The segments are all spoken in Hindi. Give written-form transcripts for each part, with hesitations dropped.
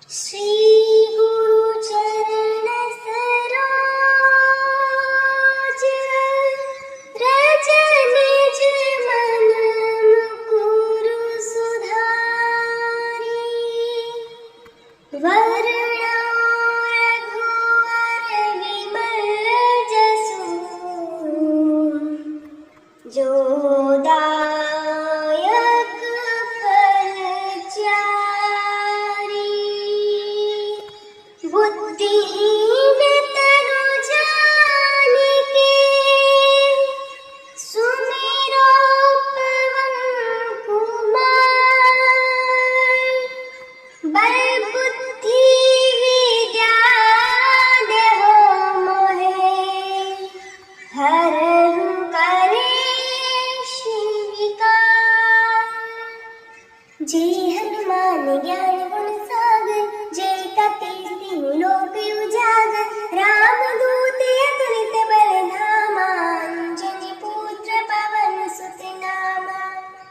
श्री गुरु चरण सरोज रज निज मन मुकुरु सुधारी। वरणो रघुवर विमल जसु जो दायक फल चारि। बुद्धिहीन तनु जानिके सुमिरो पवन कुमार। बल बुद्धि विद्या देहो मोहे हरहु कलेश विकार। जय हनुमान ज्ञान गुण सागर जय कपीस तिहु लोक उजागर। रामदूत अतुलित बल धामा अंजनी पुत्र पवन सुत नामा।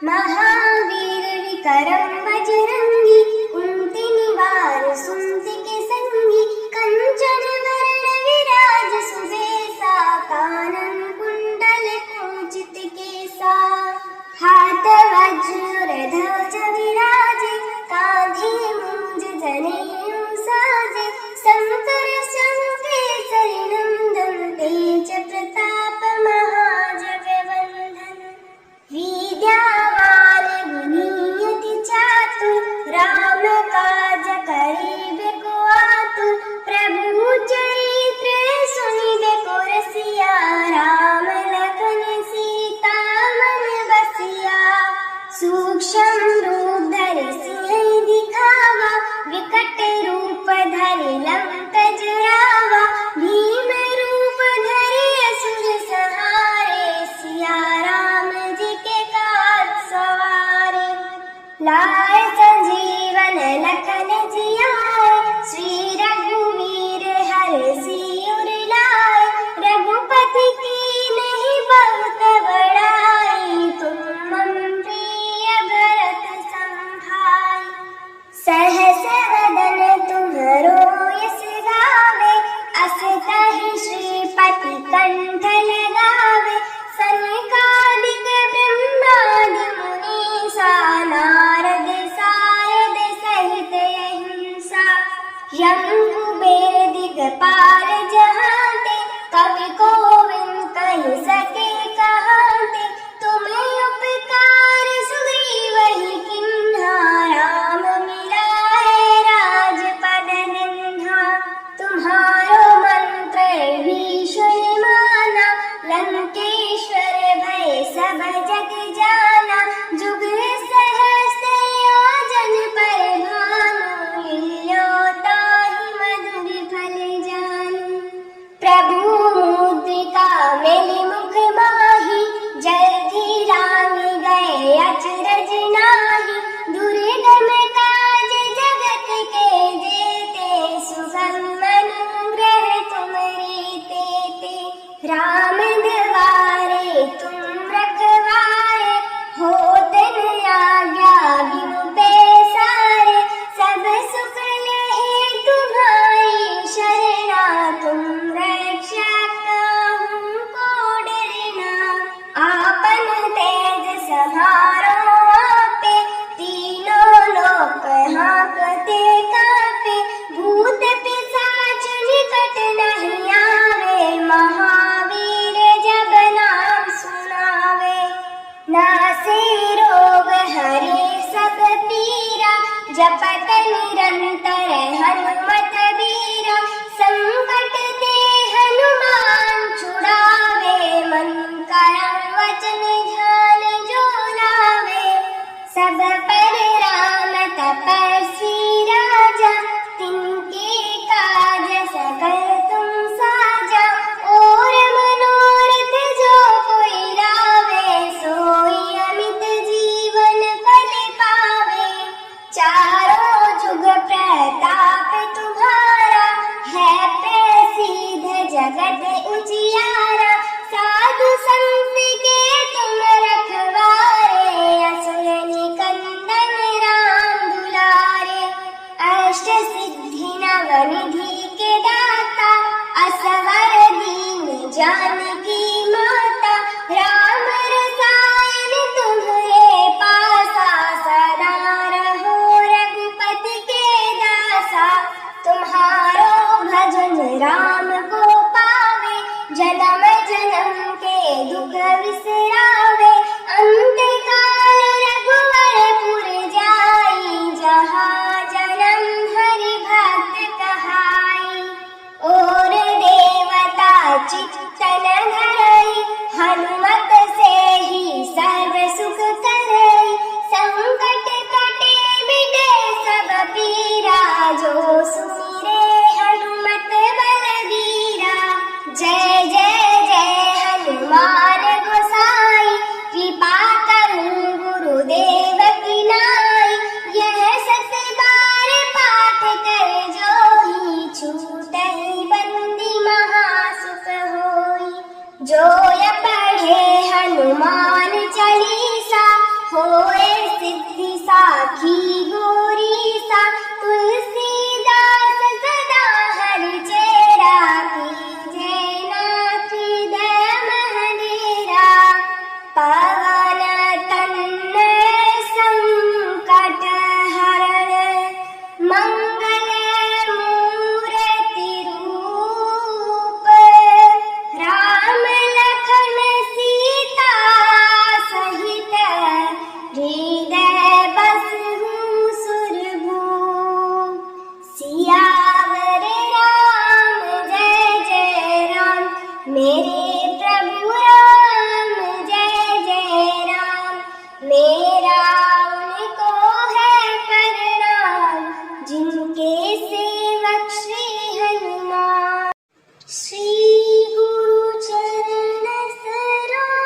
महावीर विक्रम बजरंगी कुंती निवार सुमति के संगी। कंचन वरण विराज सुबेसा कानन कुंडल कुंचित केसा। हाथ वज्र ध्वज विराजे कांधे मुंज जनेऊ साजे। शंकर संकेसरी नंदन तेज प्रताप महाजगवंदन। विद्यावान गुणी अति चातुर राम काज करिबे को आतुर। प्रभु चरित्र सुनिबे को रसिया राम लखन सीता मन बसिया। सूक्ष्म रूप धरि सिंह दिखावा विकट रूप धरि लंक जरावा। भीम रूप धरि असुर संहारे सिया राम जी के काज सवारे। लाए संजीवन लखन जियाए श्री रघुवीर हर्षि उर लाए। रघुपति कीन्ही बहुत बड़ाई तुम मम प्रिय भरत संभाई। सहस वदन तुम्हरो यस गावे अस कहि श्रीपति कंठ लगावे। सनकादिक ब्रह्मादि मुनीसा नारद सारद सहित अहिंसा। यम कुबेर दिगपाल जहांते कवि कोविद कहि सके कहाते। तुम्हें उपकार सुग्रीव ही किन्हा राम मिलाए राजपद निन्हा। तुम्हारो मंत्र भीषण माना लंकेश्वर भय सब जग जाना। जुग सहस्त्र योजन पर भानु लील्यो ताहि मधुर फल जानु। प्रभु मुद्रिका मेलि मुख माहि जलधि रांगि गए अचरज नाहि। दुर्गम काज जगत के जेते सुगम अनुग्रह तुम्हारे तेते। राम द्वारे तुम रखवारे होते न आज्ञा बिनु पैसारे। सब सुख लहे तुम्हारी शरणा तुम रक्षा काहू को डरना। आपन तेज सहारो आपे तीनों लोक हाँकते कापे। भूत पिशाच निकट नहीं आवे महावीर जब नाम सुनावे। नासे रोग हरे सब पीरा जपत निरंतर हनुमत बीरा। संकट ते हनुमान छुड़ावे मन करम वचन ध्यान जो लावे। सब पर राम तपस्वी राजा तिनके काज सकल तुम साजा। और मनोरथ जो कोई लावे सोई अमित जीवन फल पावे। चारों जुग प्रताप तुम्हारा है प्रसिद्ध जगत उजियारा। साधु संत के तुम अष्ट सिद्धि नवनिधि के दाता, असवर दीन जानकी माता, राम रसायन तुम्हारे पासा, सदा रहो रघुपति के दासा। तुम्हारो भजन राम को पावे, जन्म जन्म के दुख विसरावे। अंत काल रघुवरपुर जाई, जहाँ जन्म हरि भक्त कहाई। और देवता चित्तन धरई, हनुमत से ही सर्व सुख करई। संकट कटे मिटे सब पीरा, जो सुमिरे हनुमत बलबीरा। जय जय जय हनुमान गोसाई, कृपा करूं गुरुदेव की नाई। यह सत बार पाठ कर जोई, छूटहि बंदी महासुख होई। जो य पढ़े हनुमान चालीसा, होए सिद्धि साखी गौरीसा। तुलसीदास सदा हरि चेरा, कीजे नाथ हृदय महडेरा। पवन तनय संकट हरण, मंगल मूर्ति रूप। राम लखन सीता सहित, हृदय बसहु सुरभूप। सियावर राम जय जय राम, मेरे प्रभु राम जय जय राम। मेरा उनको है प्रणाम, जिनके सेवक श्री हनुमान। श्री गुरु चरण सरोज,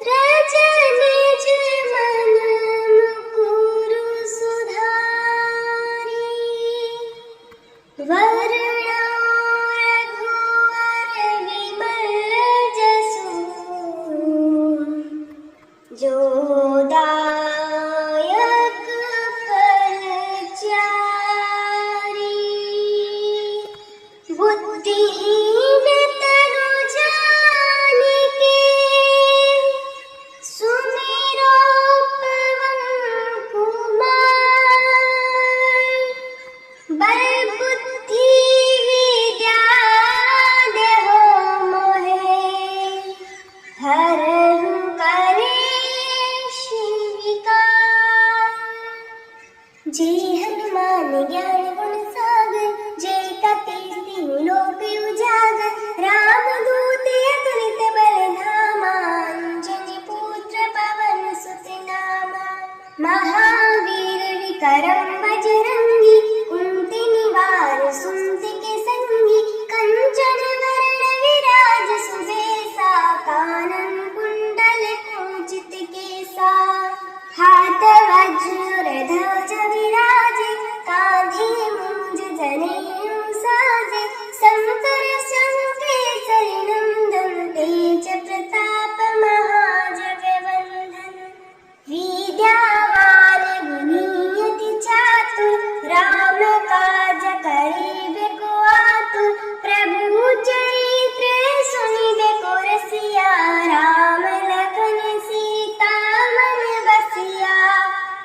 रज निज मन मुकुर सुधारी। वरुणो रघुवर विमल जसु, जो दायक फल चारि। बुद्धिहीन तनु जानिके, सुमिरो पवन कुमार। बल बुद्धि विद्या देहो मोहे, हरहु कलेश विकार। जे हनुमान ज्ञान गुण सागर, जय कपीस तिहु लोक उजागर। राम दूत अतुलित बल धामा, अंजनी पुत्र पवन सुत नामा। महावीर विक्रम बजरंगी, कुंती निवार सुमति के संगी। कंचन वरण विराज सुबेसा, कानन कुंडल कुंचित केसा। हाथ वज्र ध्वज विराजे, कांधे मुंज जनेऊ साजे। शंकर संकेसरी नंदन, तेज प्रताप महाजगवंदन। विद्यावान गुणी अति चातुर, राम काज करिबे को आतुर। प्रभु चरित्र सुनिबे को रसिया, राम लखन सीता मन बसिया।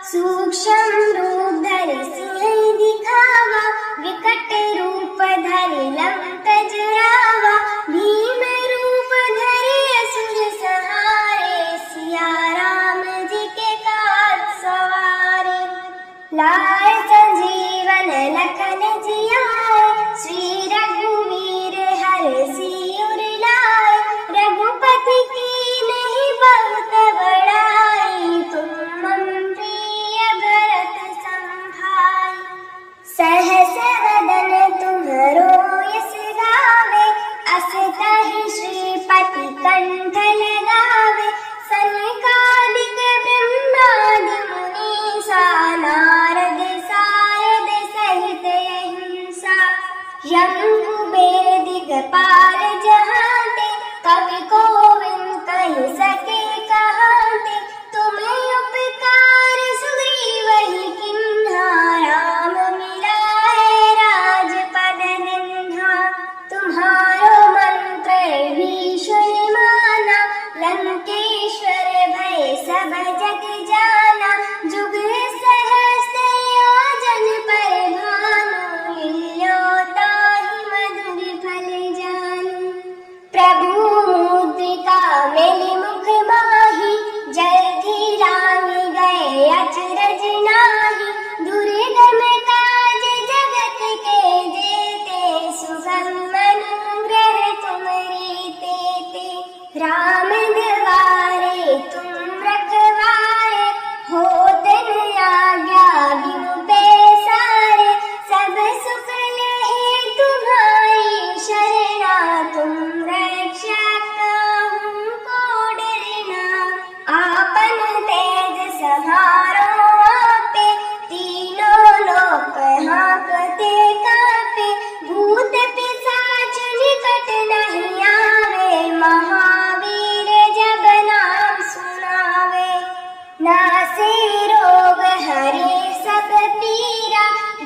सूक्ष्म रूप धरि सिंह दिखावा, विकट रूप धरि लंक जरावा। भीम रूप धरि असुर संहारे, सिया राम जी के काज सवारे। लाए संजीवन लखन जियाए, श्री रघुवीर हरषि उर लाए। रघुपति कीन्ही बहुत बड़ाई, तुम मम प्रिय भरत संभाई। सहस वदन तुम्हरो यस गावे, अस कहि श्रीपति कंठ लगावे। सनकादिक ब्रह्मादि मुनीसा, नारद सारद सहित अहिंसा।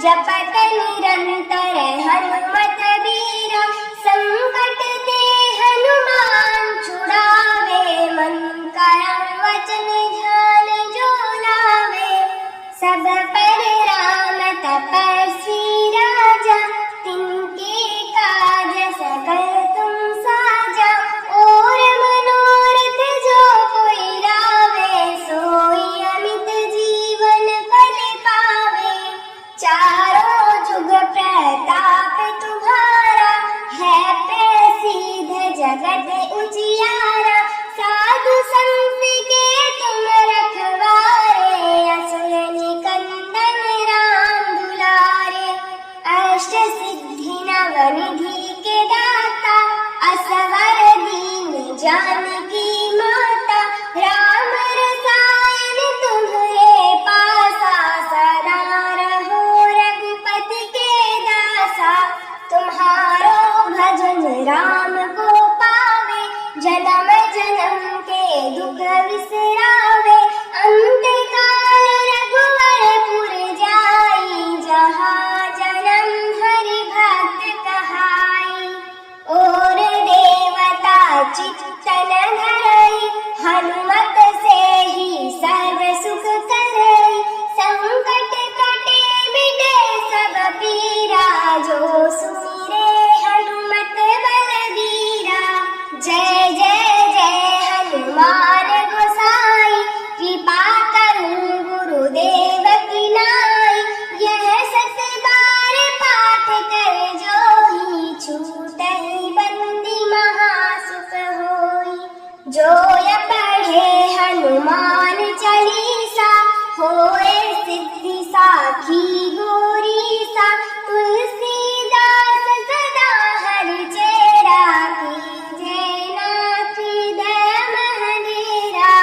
जपत निरंतर हनुमत बीरा, संकट ते हनुमान छुड़ावे, मन करम वचन ध्यान जो लावे। सब पर राम तपस्वी राजा, तिनके काज सकल तुम साजा। और मनोरथ जो कोई लावे, सोई अमित जीवन फल पावे। चारों जुग प्रताप तुम्हारा, है प्रसिद्ध जगत उजियारा। साधु संत के तुम रखवारे, असुर निकंदन राम दुलारे। अष्ट सिद्धि नवनिधि के दाता, असवर दीन जानकी माता। राम रसायन तुम्हारे पासा, सदा रहो रघुपति के दासा। तुम्हारो भजन राम को पावे, जन्म जन्म के दुख विसरावे। अंत काल रघुवरपुर जाई, जहाँ जन्म हरि भक्त कहाई। और देवता चित्तन धरई, हनुमत से ही सर्व सुख करई। संकट कटे मिटे सब पीरा, जो सुमिरे हनुमत बलबीरा। जय जय जय हनुमान गोसाई, कृपा करूं गुरुदेव की नाई। यह सत बार पाठ कर जोई, छूटहि बंदी महासुख होई। जो य पढ़े हनुमान चालीसा, होए सिद्धि साखी गौरीसा। तुलसीदास सदा हरि चेरा, कीजे नाथ हृदय महंडेरा।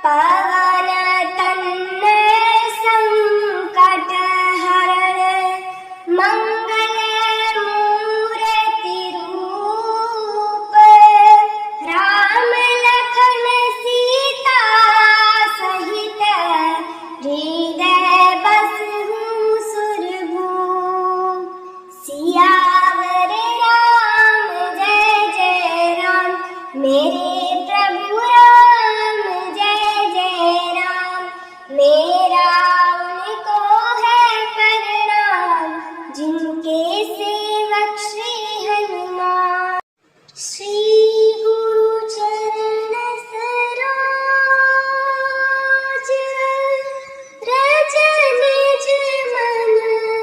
पवन तनय संकट हरण, मंगल मूर्ति रूप। राम लखन सीता सहित, हृदय बसहु सुरभूप। सियावर राम जय जय राम, मेरे प्रभु राम जय जय राम। मेरा उनको है प्रणाम, जिनके सेवक श्री हनुमान। श्री गुरु चरण सरोज, रज निज मन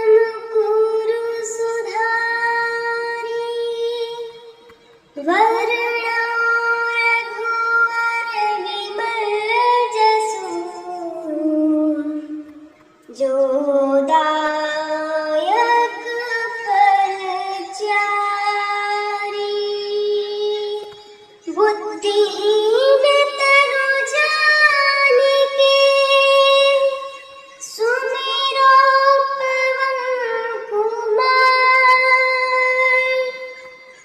मुकुर सुधारी। वरुणो रघुवर विमल जसु, जो दायक फल चारि। बुद्धिहीन तनु जानिके, सुमिरो पवन कुमार।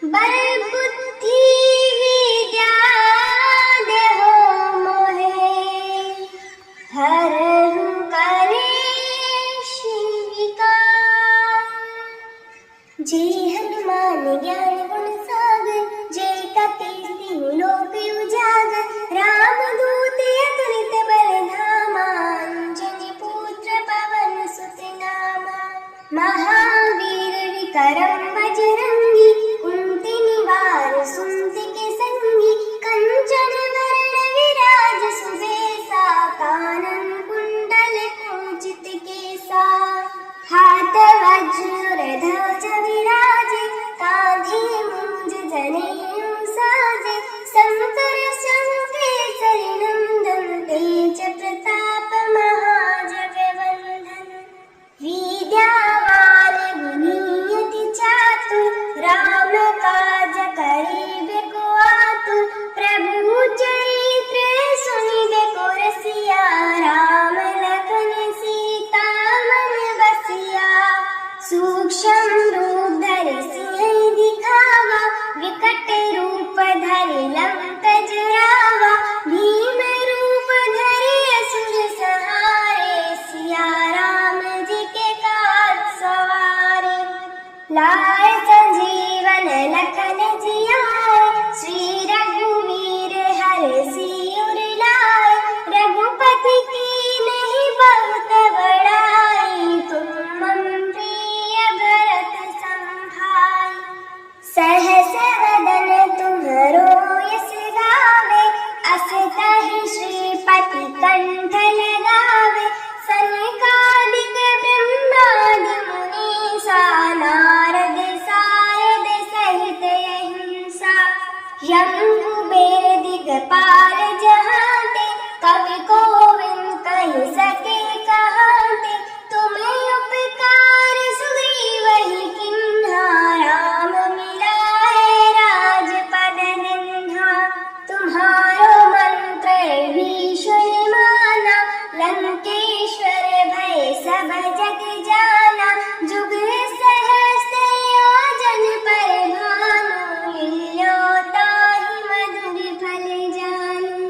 बल बुद्धि विद्या देहो मोहे, हरहु कलेश विकार। जय हनुमान ज्ञान गुण सागर, जय कपीस तिहु लोक उजागर। रामदूत अतुलित बल धामा, अंजनी पुत्र पवन सुत नामा। महावीर विक्रम बजरंगी, कुंती निवार सुमति के संगी। कंचन वरण विराज सुबेसा, कानन कुंडल कुंचित केसा। हाथ वज्र ध्वज विराजे, कांधे मुंज जनेऊ साजे। शंकर संकेसरी नंदन, तेज प्रताप महाजगवंदन। विद्यावान गुणी अति चातुर, राम काज करिबे को आतुर। प्रभु चरित्र सुनिबे को रसिया, राम लखन सीता मन बसिया। सूक्ष्म रूप धरि सिंह दिखावा, विकट रूप धरि लंक जरावा। भीम रूप धरि असुर संहारे, सिया राम जी के काज लाए संजीवन लखन जियाए, श्री रघुवीर हर सिर लाए। रघुपति की नहीं बहुत बड़ाई, तुम मम प्रिय भरत संभाई। सहस वदन तुम्हरो यस गावे, अस कहि श्रीपति कंठ लगावे। सनकादिक ब्रह्मादि मुनीसा, नारद सारद सहित अहिंसा। यम कुबेर दिगपाल जहांते, कवि कोविद कहि सके कहाते। तुम्हें उपकार सुग्रीव ही किन्हा, राम मिलाए राजपद दीन्हा। तुम्हारो मंत्र भीषण माना, लंकेश्वर भय सब जग जाना। जुग सहस्त्र योजन पर भानु, लियो ताहि मधुर फल जानू।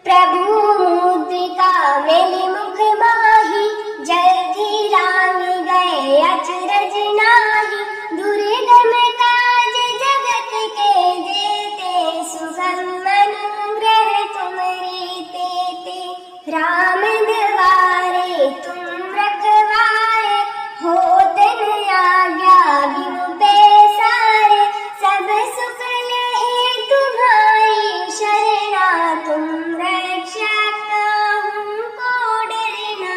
प्रभु मुद्रिका मेलि मुख माहि, जलधि रांगि गए अचरज नाहि। दुर्गम काज जगत के जेते, सुगम अनुग्रह तुमरे तेते। राम द्वारे तुम रखवारे, होत न आज्ञा बिनु पैसारे। सब सुख लहे तुम्हारी शरणा, तुम रक्षा काहू को डरना।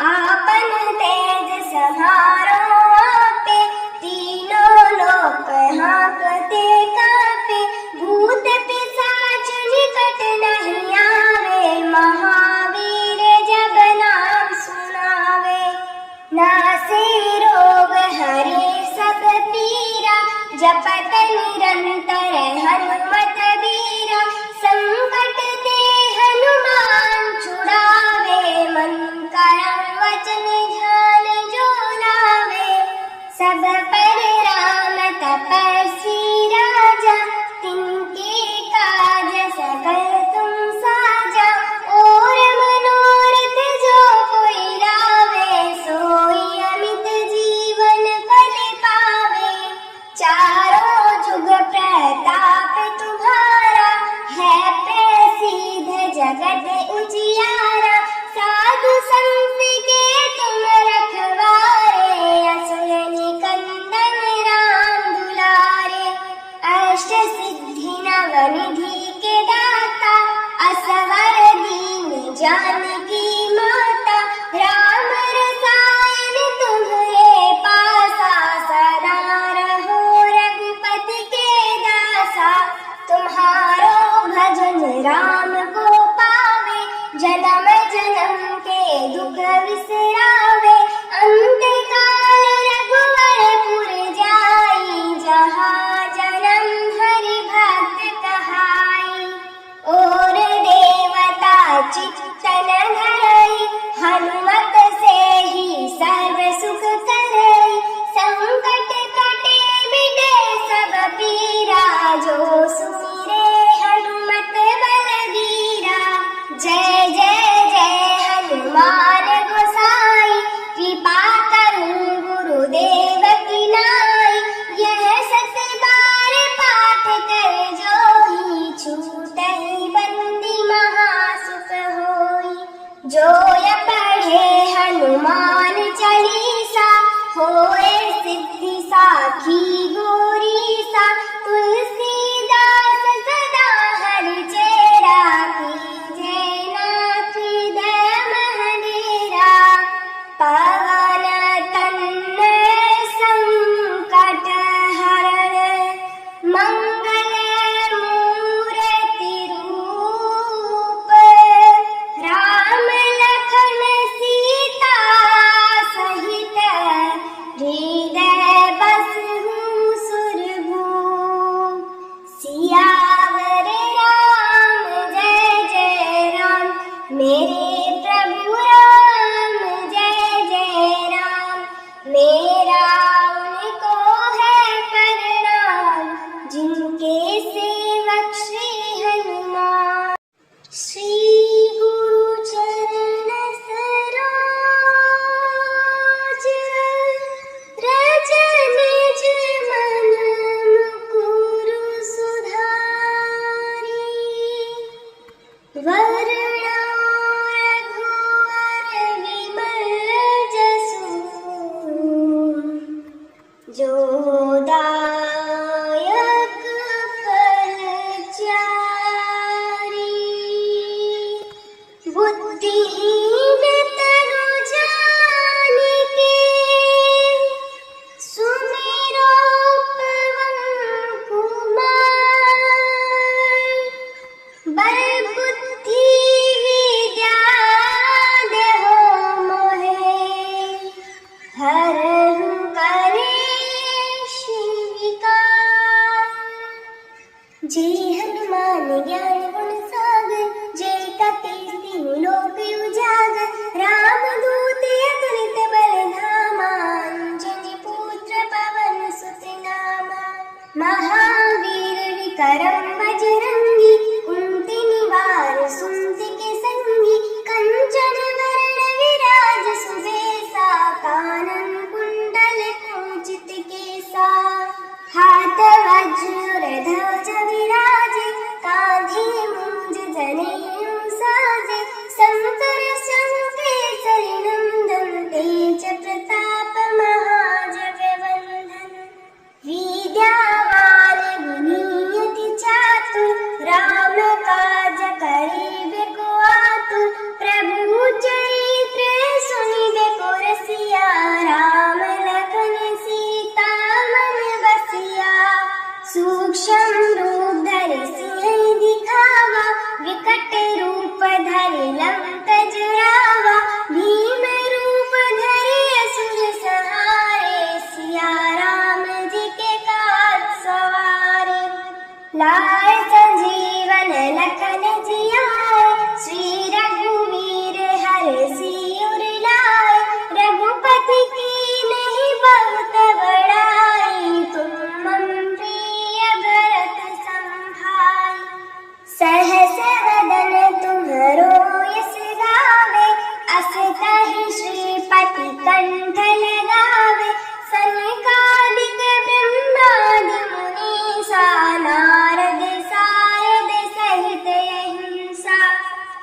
आपन तेज समारो आपे, तीनों लोक हाँकते कापे। भूत पिशाच निकट नहीं आवे, महावीर जब नाम सुनावे। नासे रोग हरे सब पीरा, जपत निरंतर हनुमत बीरा। संकट ते हनुमान छुड़ावे, मन करम वचन ध्यान जो लावे। सब पर राम तपस्वी राजा, तिनके काज सकल तुम साजा। और मनोरथ जो कोई लावे, सोई अमित जीवन फल पावे। चारों जुग प्रताप तुम्हारा, है प्रसिद्ध जगत उजियारा। साधु संत के तुम रखवारे, असुर निकंदन राम दुलारे। अष्ट सिद्धि नवनिधि के दाता, असवर दीन जानकी माता। राम रसायन तुम्हारे पासा, सदा रहो रघुपति के दासा। तुम्हारो भजन राम को पावे, जन्म जन्म के दुख विसरावे। अंत काल रघुवरपुर जाई, जहाँ जन्म हरि भक्त कहाई। और देवता चित्तन धरई, हनुमत से ही सर्व सुख करई। संकट कटे मिटे सब पीरा, जो सुमिरे हनुमत बलबीरा। जय जय जय हनुमान गोसाई, कृपा करूं गुरुदेव की नाई। यह सत बार पाठ कर जोई, छूटहि बंदी महासुख होई। जो य पढ़े हनुमान चालीसा, होए सिद्धि साखी गौरीसा। तुलसीदास सदा हरि चेरा, कीजे नाथ हृदय महंडेरा। पवन तनय संकट हरण, मंगल मूर्ति रूप। राम लखन सीता सहित, हृदय बसहु हरहु कलेश विकार। जय हनुमान ज्ञान गुण सागर, जय कपीस तिहु लोक उजागर। राम दूत अतुलित बल धामा, अंजनी पुत्र पवन सुत नामा। महावीर विक्रम बजरंगी, कुंती निवार सुमति के संगी। कंचन वरण विराज सुबेसा, कानन कुंडल कुंचित केसा। हाथ वज्र ध्वज विराजे, कांधे मूंज जनेऊ साजे। शंकर संकेसरी नंदन, तेज प्रताप महाजगवंदन। विद्यावान गुणी अति चातुर, राम काज करिबे को आतुर। प्रभु चरित्र सुनिबे को रसिया, राम लखन सीता मन बसिया। सूक्ष्म रूप धरि सिंह दिखावा, विकट रूप धरि लंक जरावा। भीम रूप धरि असुर संहारे, सिया राम जी के काज सवारे। लाए संजीवन लखन जियाए, श्री रघुवीर हरषि उर लाए। रघुपति कीन्ही बहुत बड़ाई, तुम मम प्रिय भरत संभाई। सहस वदन तुम्हरो यस गावे, अस कहि श्रीपति कंठ लगावे। सनकादिक ब्रह्मादि मुनीसा, नारद सारद सहित अहिंसा।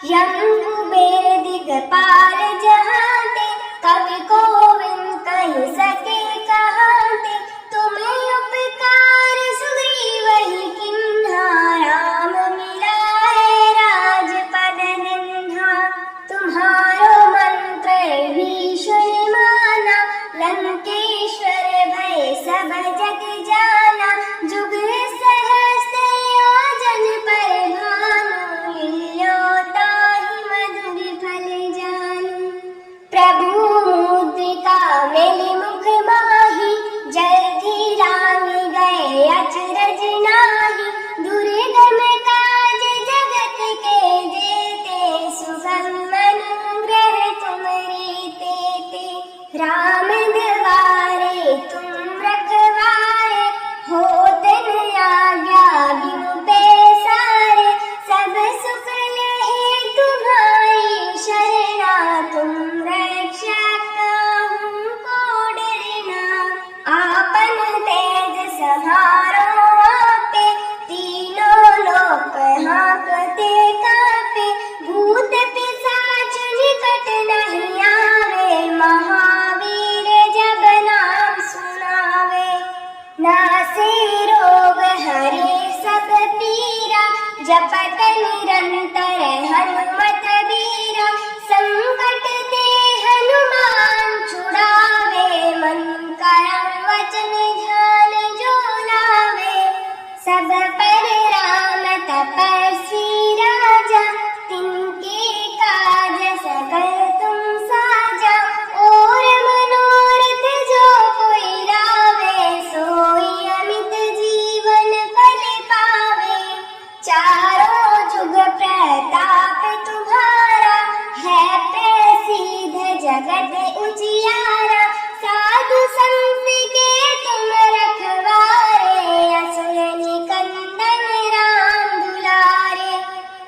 यम कुबेर दिगपाल जहांते, कवि कोविद कहि सके कहाते। तुम्हें उपकार सुग्रीव किन्हा, राम मिलाए राजपद दीन्हा। तुम्हारो मंत्र भीषण माना, लंकेश्वर भय सब जग जाना। जुग सहस्त्र योजन पर भानु, लील्यो ताहि मधुर फल जानू। प्रभु मुद्रिका मेलि मुख माहि, जलधि रांगि गए अचरज नाहि। दुर्गम काज जगत के जेते, सुगम अनुग्रह तुम्हरे तेते। राम द्वारे तुम रखवारे, होत न आज्ञा बिनु पैसारे। सब सुख लहे तुम्हारी शरणा, तुम रक्षा काहू को डरना। आपन तेज समारो आपे, तीनों लोक हाँकते कापे। भूत पिशाच निकट नहीं आवे, महावीर जब नाम सुनावे। नासे रोग हरे सब पीरा, जपत निरंतर हनुमत बीरा। संकट ते हनुमान छुड़ावे, मन करम वचन ध्यान जो लावे। सब पर राम तपस्वी राजा, तिनके काज सकल तुम साजा। और मनोरथ जो कोई लावे, सोई अमित जीवन फल पावे। चारों जुग प्रताप तुम्हारा, है प्रसिद्ध जगत उजियारा। साधु संत के तुम रखवारे, असुर निकंदन राम दुलारे।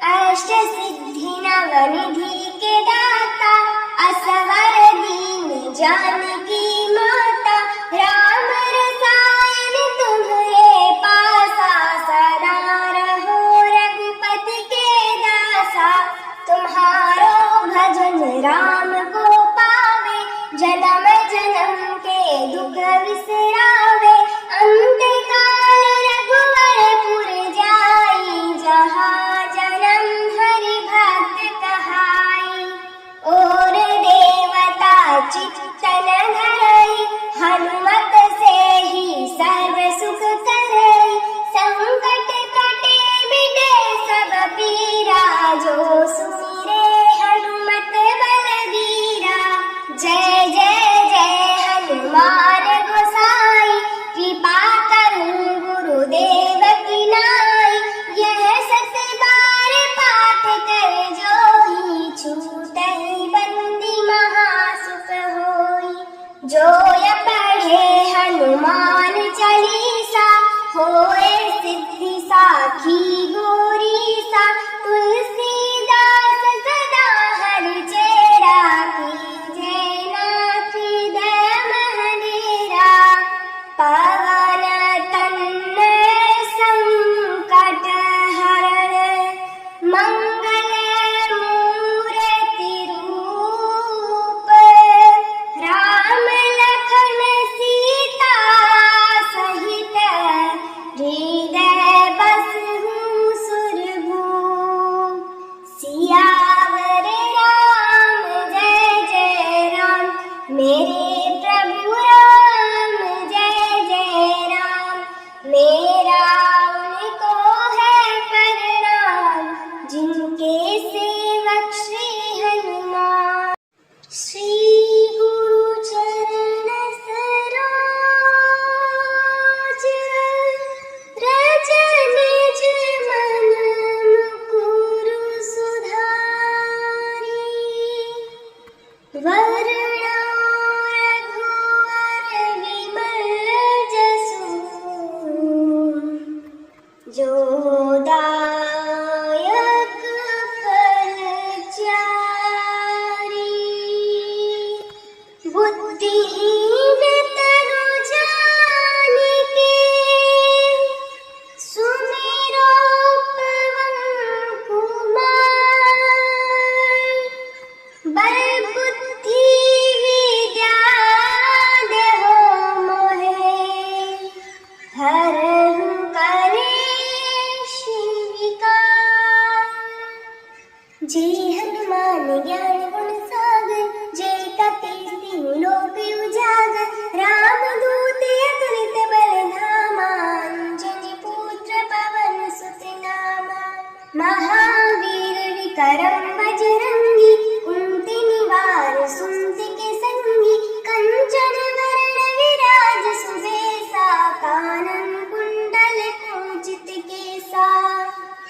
अष्ट सिद्धि नवनिधि के दाता, असवर दीन जानकी माता। राम रसायन तुम्हरे पासा, सदा रहो रघुपति के दासा। तुम्हारो भजन राम को पावे, जन्म जन्म के दुख विसरावे। अंत काल रघुवरपुर जाई, जहाँ जन्म हरि भक्त कहाई। और देवता चित्तन धरई, हनुमत से ही सर्व सुख करई। संकट कटे मिटे सब पीरा, जो सुमिरे हनुमत बलबीरा। जय जय जय हनुमान। जो ये पढ़े हनुमान चालीसा, होए सिद्धि साखी गोरी सा। तुलसीदास सदा हरि चेरा, कीजे नाथ हृदय महनेरा। पवन तनय संकट हरण, मंगल मूर्ति रूप। राम लखन सीता सहित, हृदय बसहु सुरभूप। सियावर राम जय जय राम, मेरे प्रभु राम जय जय राम। मेरा उनको है प्रणाम, जिनके सेवक श्री हनुमान। श्री गुरु चरण सरोज, रज निज मन मुकुरु सुधारी। वरुणो रघुवर विमल जसु, जो दायक फल चारि। बुद्धिहीन तनु जानिके, सुमिरो पवन कुमार। बल बुद्धि विद्या देहो मोहे, हरहु कलेश विकार। जय हनुमान ज्ञान गुण सागर, जय कपीस तिहु लोक उजागर। रामदूत अतुलित बल धामा, अंजनी पुत्र पवन सुत नामा। महावीर विक्रम बजरंगी, कुंती निवार सुमति के संगी। कंचन वरण विराज सुबेसा, कानन कुंडल कुंचित केसा।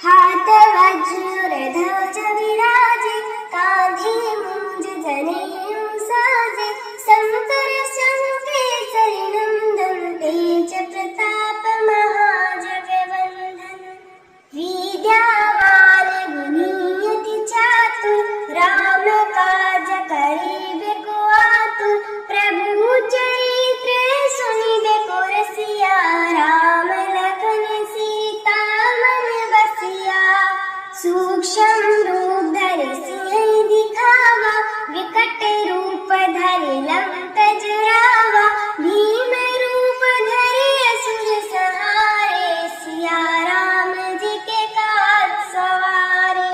हाथ वज्र ध्वज विराजे, कांधे मुंज जनेऊ साजे। शंकर संकेसरी नंदन, तेज प्रताप महाजगवंदन। विद्यावान गुणी अति चातुर, राम काज करिबे को आतुर। प्रभु चरित्र सुनिबे को रसिया, राम लखन सीता मन बसिया। सूक्ष्म रूप धरि सिंह दिखावा, विकट रूप धरि लंक जरावा। भीम रूप धरि असुर संहारे, सिया राम जी के काज सवारे।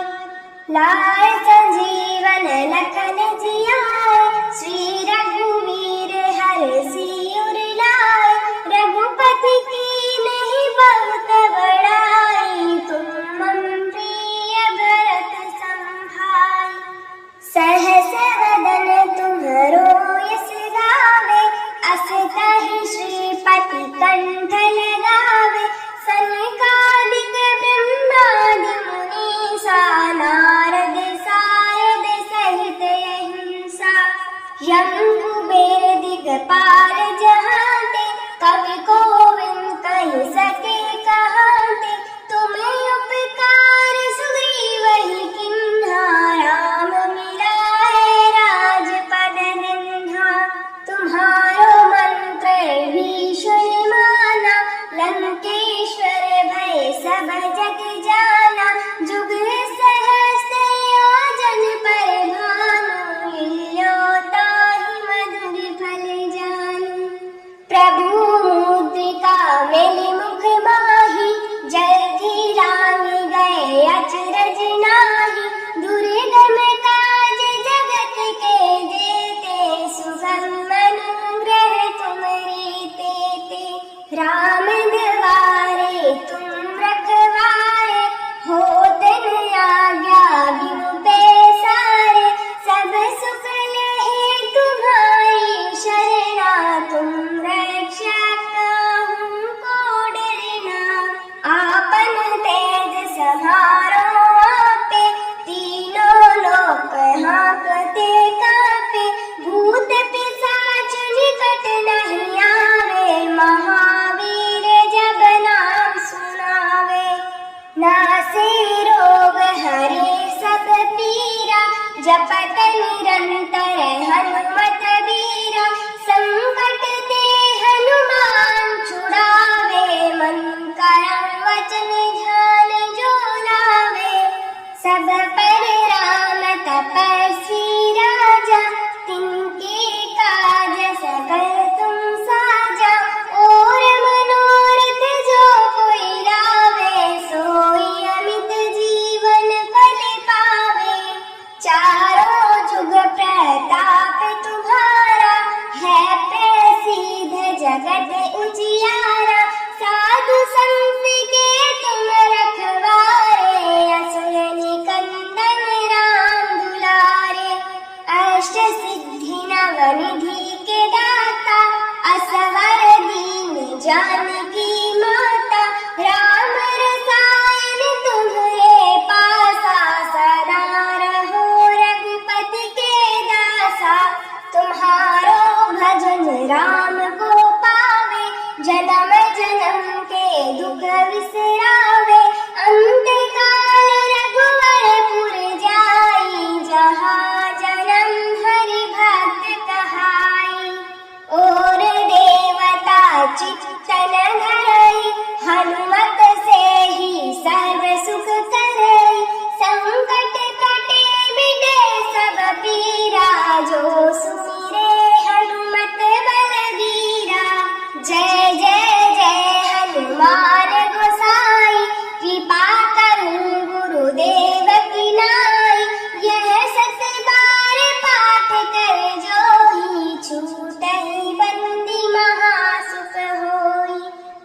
लाए संजीवन लखन जियाए, श्री रघुवीर हरषि उर लाए। रघुपति कीन्ही बहुत बड़ाई, तुम मम प्रिय भरत संभाई। सहस वदन तुम्हरो यस गावे, अस कहि श्रीपति कंठ लगावे। सनकादिक ब्रह्मादि मुनीसा, नारद सारद सहित अहिंसा। यम कुबेर दिगपाल जहांते, कवि कोविद कहि सके कहाते। तुम्हें उपकार सुग्रीव किन्हा, राम मिलाए राजपद दीन्हा। तुम्हारो मंत्र भीषण माना, जन राम को पावे, जन्म जन्म के दुख विसरावे। अंत काल रघुवरपुर जाई, जहाँ जन्म हरि भक्त कहाई। और देवता चित्तन धरई, हनुमत से ही सर्व सुख करई। संकट कटे मिटे सब पीरा, जो सुमिरे हनुमत बलबीरा। जय जय जय हनुमान गोसाई, कृपा करूं गुरुदेव की नाई। यह 7 बार पाठ कर जोई, छूटहि बंदी महासुख होई।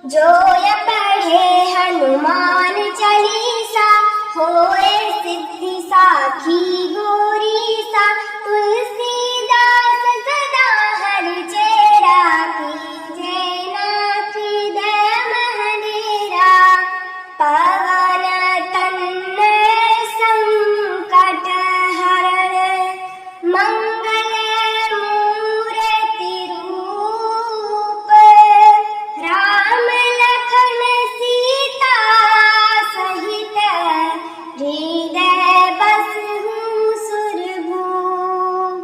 जो य पढ़े हनुमान चालीसा, होए सिद्धि साखी गौरीसा। तुलसीदास सदा हरि चेरा, कीजे नाथ हृदय महडेरा। पवन तनय संकट हरण, मंगल मूर्ति रूप। राम लखन सीता सहित, हृदय बसहु सुरभूप।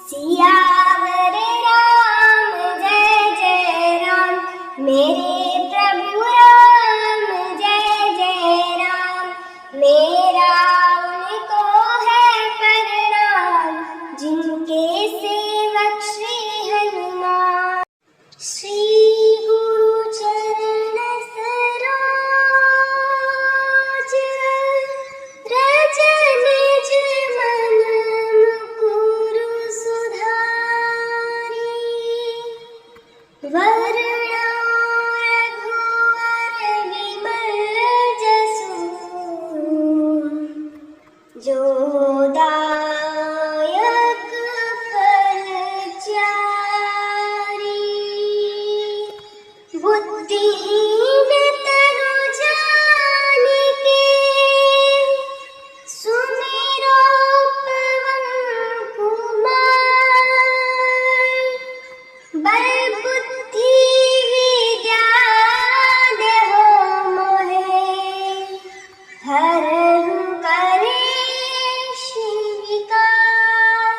सियावर राम जय जय राम, मेरे प्रभु राम जय जय राम। मेरा उनको है प्रणाम, जिनके सेवक श्री हनुमान। श्री गुरु चरण सरोज, रज निज मन मुकुरु सुधारी। वरुणा रघुवर विमल जसु, जो दायक फल चारि। बुद्धिहीन तनु जानिके, सुमिरो पवन कुमार। बल बुद्धि विद्या देहो मोहे, हरहु कलेश विकार।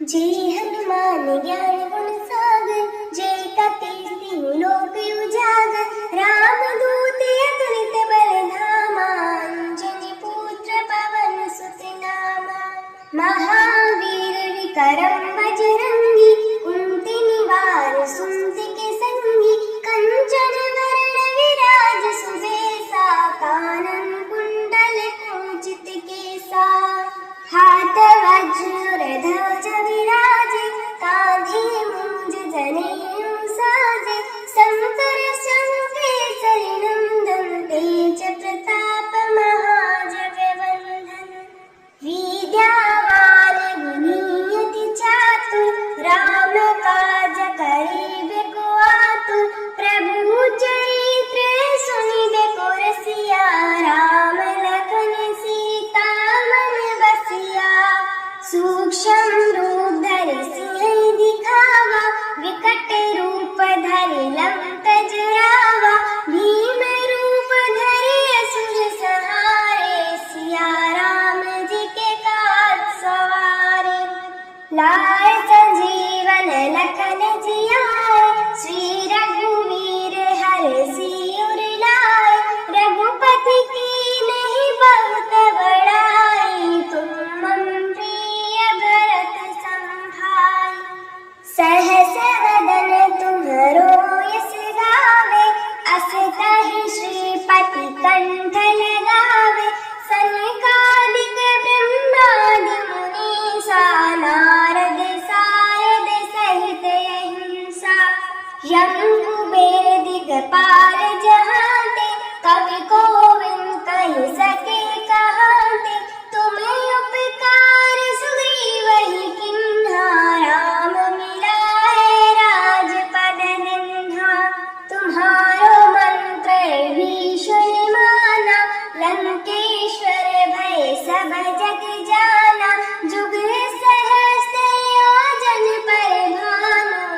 जय हनुमान ज्ञान गुण सागर, जय कपीस तिहु लोक उजागर। रामदूत अतुलित बल धामा, अंजनी पुत्र पवन सुत नामा। महावीर विक्रम बजरंगी, कुंती निवार सुमति के संगी। कंचन वरण विराज सुबेसा, कानन कुंडल कुंचित केसा। हाथ वज्र ध्वज विराजे, कांधे मुंज जनेऊ साजे। शंकर संकेसरी नंदन, तेज प्रताप महाजगवंदन। विद्यावान गुणी अति चातुर, राम काज करिबे को आतुर। प्रभु चरित्र सुनिबे को रसिया, राम लखन सीता मन बसिया। सूक्ष्म रूप धरि सिंह दिखावा, विकट रूप धरि लंक जरावा। भीम रूप धरि असुर संहारे, सिया राम जी के काज सवारे। लाए संजीवन लखन जियाए, श्री रघुवीर हरषि उर लाए। रघुपति कीन्ही बहुत बड़ाई, तुम मम प्रिय भरत संभाई। सहस वदन तुम्हरो यस गावे, अस कहि श्रीपति कंठ लगावे। सनकादिक ब्रह्मादि मुनीसा, नारद सारद सहित अहिंसा। यम कुबेर दिगपाल जहांते, कवि कोविद कहि सके कहाते। तुम्हें उपकार सुग्रीव ही किन्हा, राम मिलाए राजपद दिन्हा। तुम्हारो मंत्र भीषण माना, लंकेश्वर भय सब जग जाना। जुग सहस्त्र योजन पर भानु,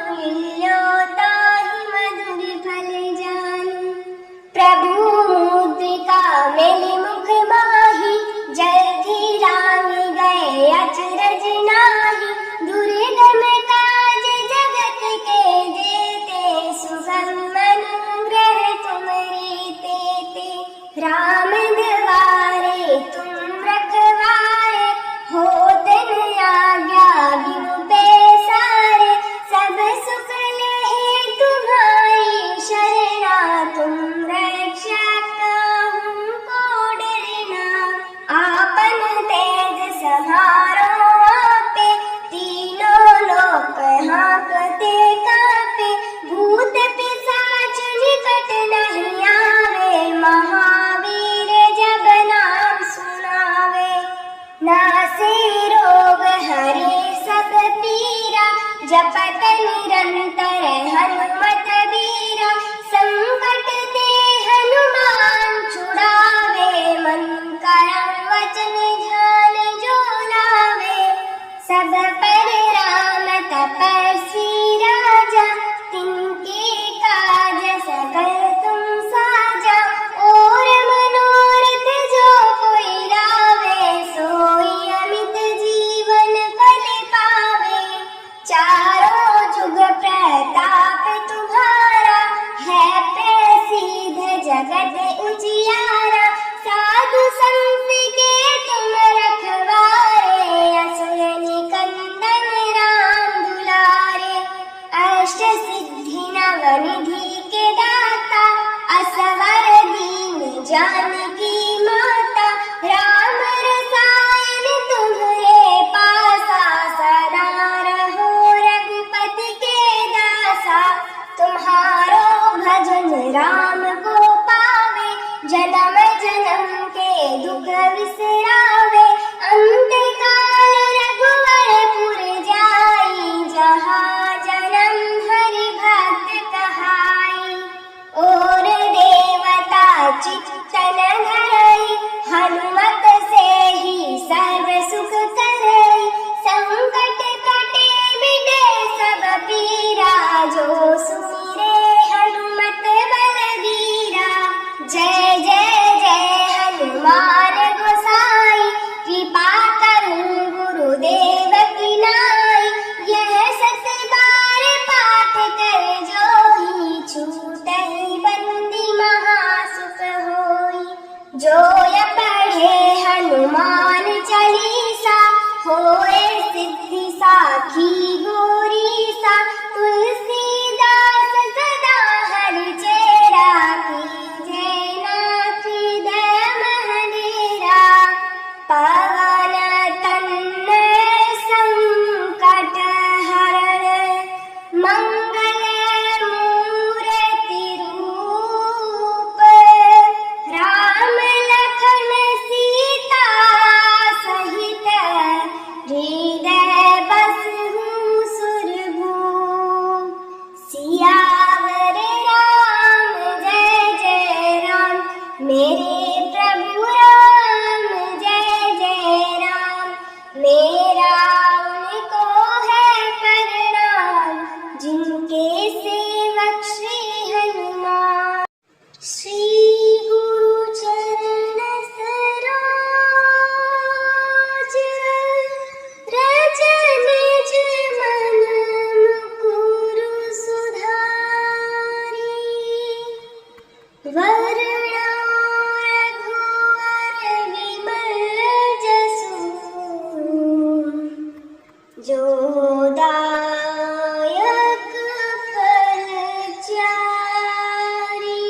निरंतर हनुमत वीरा, संकट ते हनुमान छुड़ावे, मन करम वचन ध्यान जो लावे। सब पर राम तपस्वी राजा, तिनके काज सकल तुम साजा। और मनोरथ जो कोई लावे, सोई अमित जीवन फल पावे। चारों जुग प्रताप तुम्हारा, है प्रसिद्ध जगत उजियारा। साधु संत के तुम रखवारे, असुर निकंदन राम दुलारे। अष्ट सिद्धि नवनिधि के दाता, असवर दीन जानकी माता। राम रसायन तुम्हारे पासा, सदा रहो रघुपति के दासा। तुम्हारो भजन राम को पावे, जन्म जन्म के दुख विसरावे। अंत काल रघुवरपुर जाई, जहाँ जन्म हरि भक्त कहाई। और देवता चित्तन धरई, हनुमत से ही सर्व सुख करई। संकट कटे मिटे सब पीरा, जो सुमिरे हनुमत बलवीरा। जय जय जय हनुमान गोसाई, कृपा करूं गुरुदेव की नाई। यह सत बार पाठ कर जोई, छूटहि बंदी महासुख होई। जो य पढ़े हनुमान चालीसा, होए सिद्धि साखी गौरीसा। तुलसीदास सदा हरि चेरा, कीजे नाथ हृदय महडेरा। पवन तनय संकट हरण, मंगल मूर्ति रूप। राम लखन सीता सहित, हृदय बसहु सुरभूप। सियावर राम जय जय राम, मेरे प्रभु राम जय जय राम। मेरा उनको है प्रणाम, जिनके सेवक श्री हनुमान। श्री गुरु चरण सरोज, रज निज मन मुकुरु सुधारी। वरुणो रघुवर विमल जसु, जो दायक फल चारि।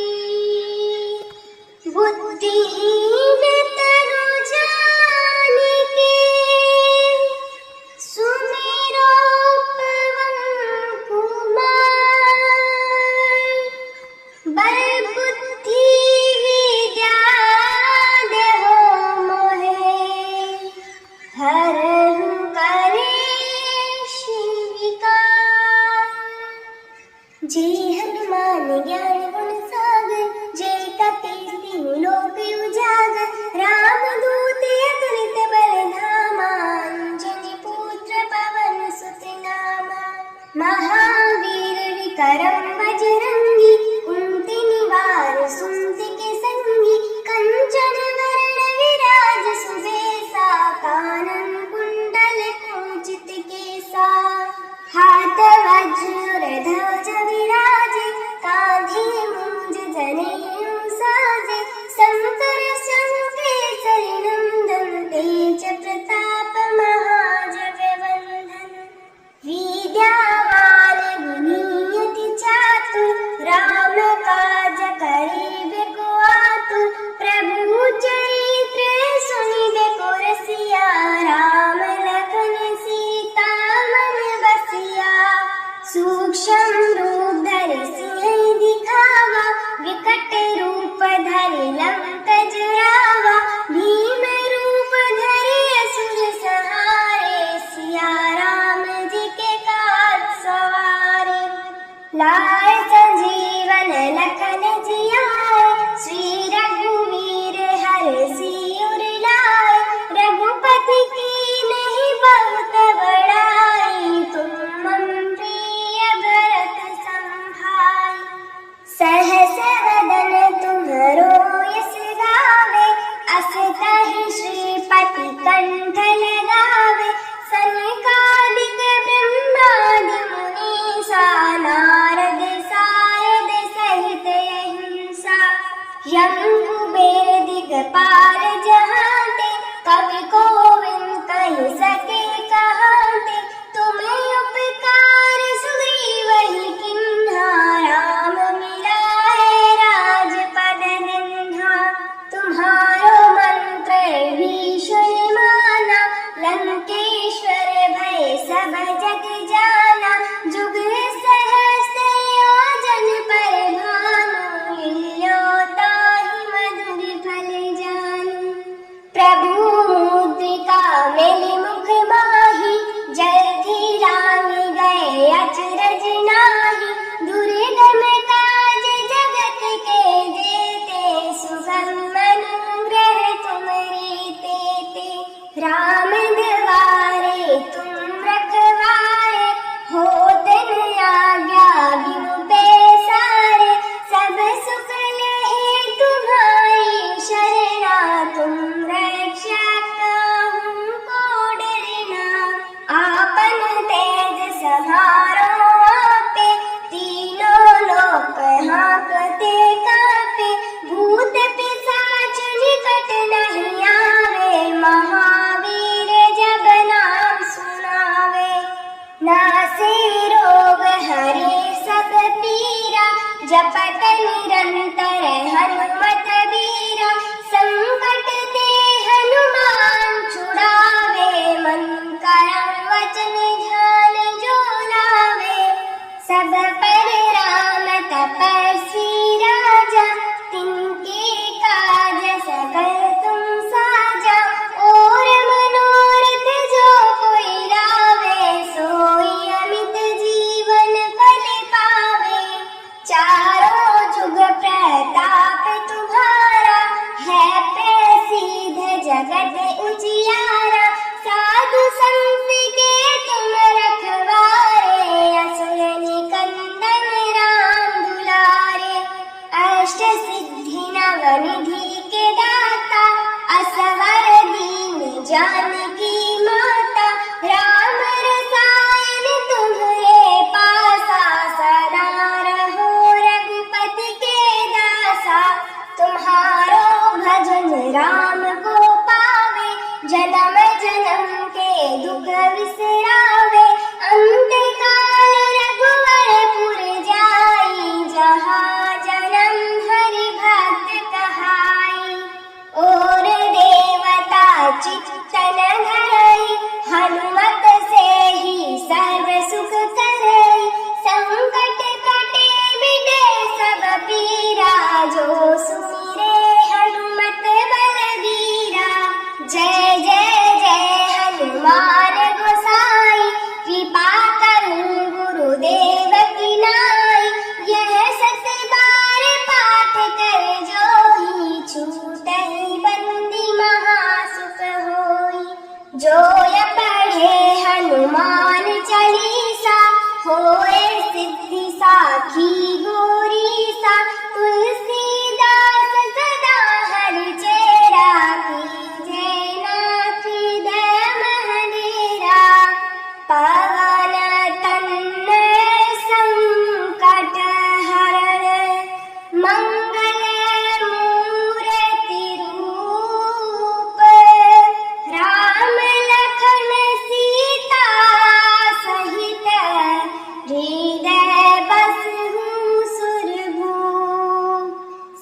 बुद्धिहीन तनु जानिके, सुमिरो पवन कुमार। बल बुद्धि विद्या देहो मोहे, हरहु कलेश विकार। जय हनुमान ज्ञान गुण सागर, जय कपीस तिहु लोक उजागर। राम दूत अतुलित बल धामा, अंजनी पुत्र पवन सुत नामा। महावीर विक्रम बजरंगी, कुंती निवार सुमति के संगी। कंचन वरण विराज सुबेसा, कानन कुंडल कुंचित केसा। हाथ वज्र ध्वज विराजे, कांधे मूंज जनेऊ साजे। शंकर संकेसरी नंदन, तेज प्रताप महाजगवंदन। विद्यावान गुणी अति चातुर, राम काज करिबे को आतुर। प्रभु चरित्र सुनिबे को रसिया, राम लखन सीता मन बसिया। सूक्ष्म रूप धरि सिंह दिखावा, विकट रूप धरि लंक जरावा। भीम रूप धरि असुर संहारे, सिया राम जी के काज सवारे। लाए संजीवन लखन जियाए, श्री रघुवीर हर सिर लाए। रघुपति की नहीं बहुत बड़ाई, तुम मम प्रिय भरत संभाई। सहस वदन तुम्हरो यस गावे, अस कहि श्रीपति कंठ लगावे। सनकादिक ब्रह्मादि मुनीसा, नारद सारद सहित अहिंसा। यम कुबेर दिगपाल जहांते, कवि कोविद कहि सके कहाते। तुम्हें उपकार सुग्रीव ही किन्हा, राम मिलाए राजपद दीन्हा। तुम्हारो मंत्र भीषण माना, लंकेश्वर भय सब जग जाना। जुग सहस्र योजन पर भानु, लियो ताहि मधुर फल जानु। प्रभु मुद्रिका मेलि मुख माहि, जलधि रांगि गए अचरज नाहि। दुर्गम काज जगत के जेते, सुगम अनुग्रह तुम्हारी तेते। राम द्वारे तुम रखवारे, होत न आज्ञा बिनु पैसारे। सब सुख लहे तुम्हारी शरणा, तुम रक्षा काहू को डरना। आपन तेज समारो आपे, तीनों लोक हाँकते कापे। भूत पिशाच निकट नहीं आवे, महावीर जब नाम सुनावे। नासे रोग हरे सब पीरा, जपत निरंतर हनुमत बीरा। संकट ते हनुमान छुड़ावे, मन करम वचन ध्यान जो लावे। सब पर राम तपस्वी राजा, तिनके काज सकल तुम साजा। और मनोरथ जो कोई लावे, सोई अमित जीवन फल पावे। चारों जुग प्रताप तुम्हारा, है प्रसिद्ध जगत उजियारा। साधु संत के तुम रखवारे, असुर निकंदन राम दुलारे। अष्ट सिद्धि नवनिधि के दाता, असवर दीन जानकी माता। राम रसायन तुम्हारे पासा, सदा रहो रघुपति के दासा। तुम्हारो भजन राम को पावे, जन्म जन्म के दुख विसरावे। अंत काल रघुवरपुर जाई, जहाँ जन्म हरि भक्त कहाई। और देवता चित्तन धरई, हनुमत से ही सर्व सुख करई। संकट कटे मिटे सब पीरा, जो सुमिरे हनुमत बलबीरा। जय जय जय हनुमान गोसाई, कृपा करूं गुरुदेव की नाई। यह सत बार पाठ कर जोई, छूटहि बंदी महासुख होई। जो य पढ़े हनुमान चालीसा, होए सिद्धि साखी गौरीसा। तुलसीदास सदा हरि चेरा, कीजे नाथ हृदय महडेरा। पवन तनय संकट हरण, मंगल मूर्ति रूप। राम लखन सीता सहित, हृदय बसहु सुरभूप।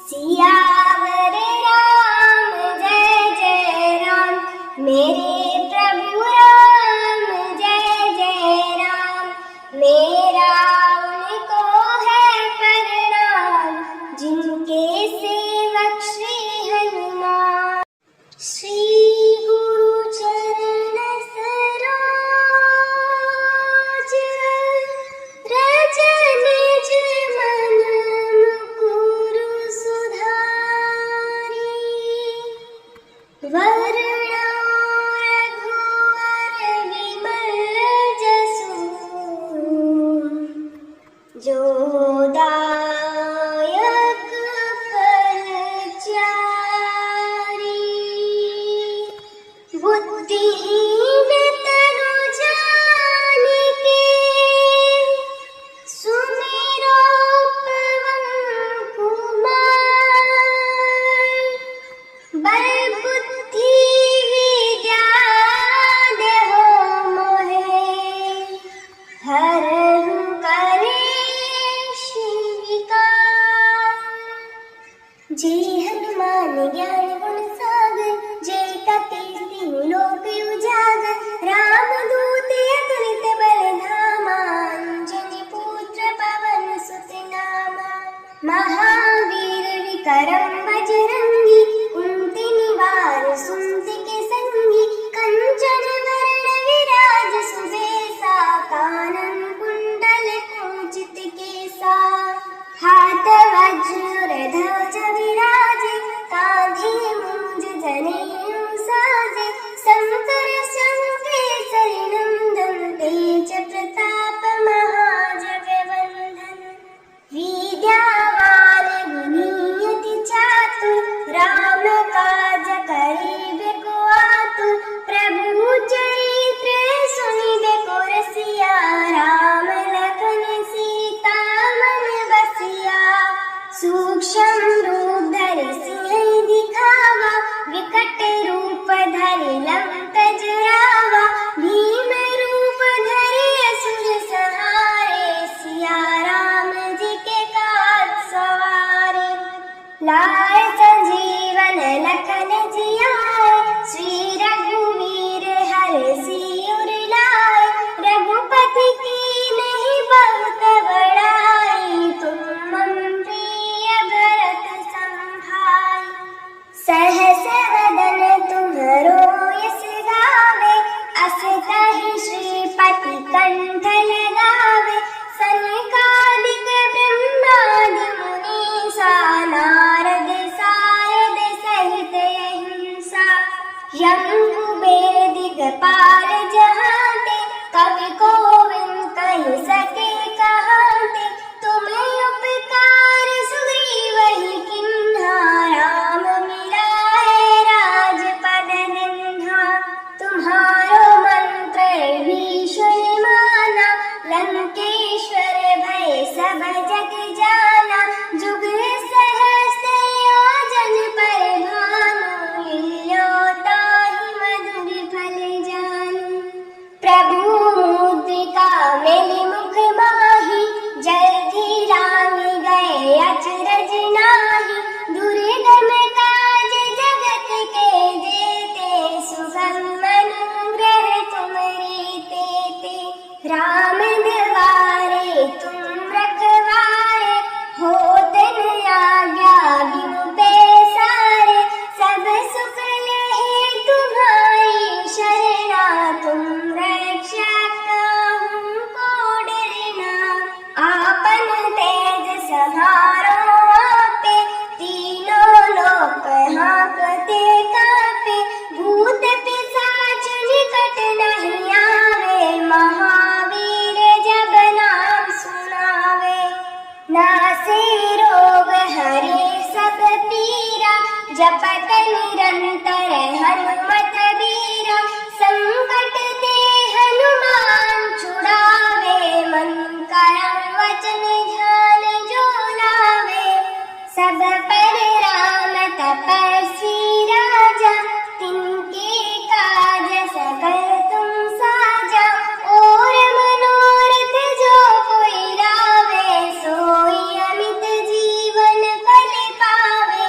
सियावर राम जय जय राम, मेरे प्रभु राम जय जय राम। मेरा उनको है प्रणाम, जिनके सेवक श्री हनुमान। श्री गुरु चरण सरोज, रज निज जो दायक फलचारी। बुद्धिहीन तनु जानिके सुमिरो पवन कुमार। बल बुद्धि विद्या देहो मोहे हरहु कलेश विकार। जय हनुमान ज्ञान गुण सागर, जय कपीस तिहुँ लोक उजागर। राम दूत अतुलित बल धामा, अंजनी पुत्र पवन सुत नामा। महावीर विक्रम बजरंगी, कुंती निवार सुमति के संगी। कंचन वरण विराज सुबेसा, कानन कुंडल कुंचित केसा। हाथ वज्र ध्वज विराजे, कांधे मूंज जनेऊ साजे। शंकर संकेसरी नंदन, तेज प्रताप महाजगवंदन। विद्यावान गुणी अति चातुर, राम काज करिबे को आतुर। प्रभु चरित्र सुनिबे को रसिया, राम लखन सीता मन बसिया। सूक्ष्म रूप धरि सिंह दिखावा, विकट रूप धरि लंक जरावा। भीम रूप धरि असुर संहारे, सिया राम जी के काज सवारे। लाए संजीवन लखन जियाए, श्री रघुवीर हरषि उर लाए। रघुपति कीन्ही बहुत बड़ाई, तुम मम प्रिय भरत संभाई। सहस वदन तुम्हरो यस गावे, अस कहि श्रीपति कंठ लगावे। सनकादिक ब्रह्मादि मुनीसा, नारद सारद सहित अहिंसा। यम कुबेर दिगपाल जहांते, कवि कोविद कहि सके कहाते। तुम्हें उपकार सुग्रीवहि किन्हा, राम मिलाए राजपद दीन्हा। तुम्हारो मंत्र भीषण माना, लंकेश्वर भय सब जग जाना। जुग सहस्र योजन पर भानु, लियो ताहि मधुर फल जानु। प्रभु मुद्रिका मेलि मुख माहि, जलधि रांगि गए अचरज नाहि। दुर्गम काज जगत के जेते, सुगम अनुग्रह तुम्हरे तेते। राम द्वारे तुम रखवारे, होत न आज्ञा बिनु पैसारे। सब सुख लहे तुम्हारी शरणा, तुम रक्षा काहू को डरना। आपन तेज समारो आपे, तीनों लोक हाँकते कांपे। भूत पिशाच निकट नहीं आवे, महावीर जब नाम सुनावे। नासे रोग हरे सब पीरा, जपत निरंतर हनुमत बीरा। संकट ते हनुमान छुड़ावे, मन करम वचन ध्यान जो लावे। सब पर राम तपस्वी राजा, तिनके काज सकल तुम साजा। और मनोरथ जो कोई लावे, सोई अमित जीवन फल पावे।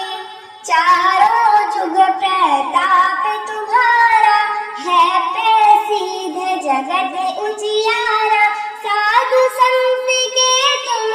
चारों जुग प्रताप तुम्हारा, है प्रसिद्ध जगत उजियारा। साधु संत के तुम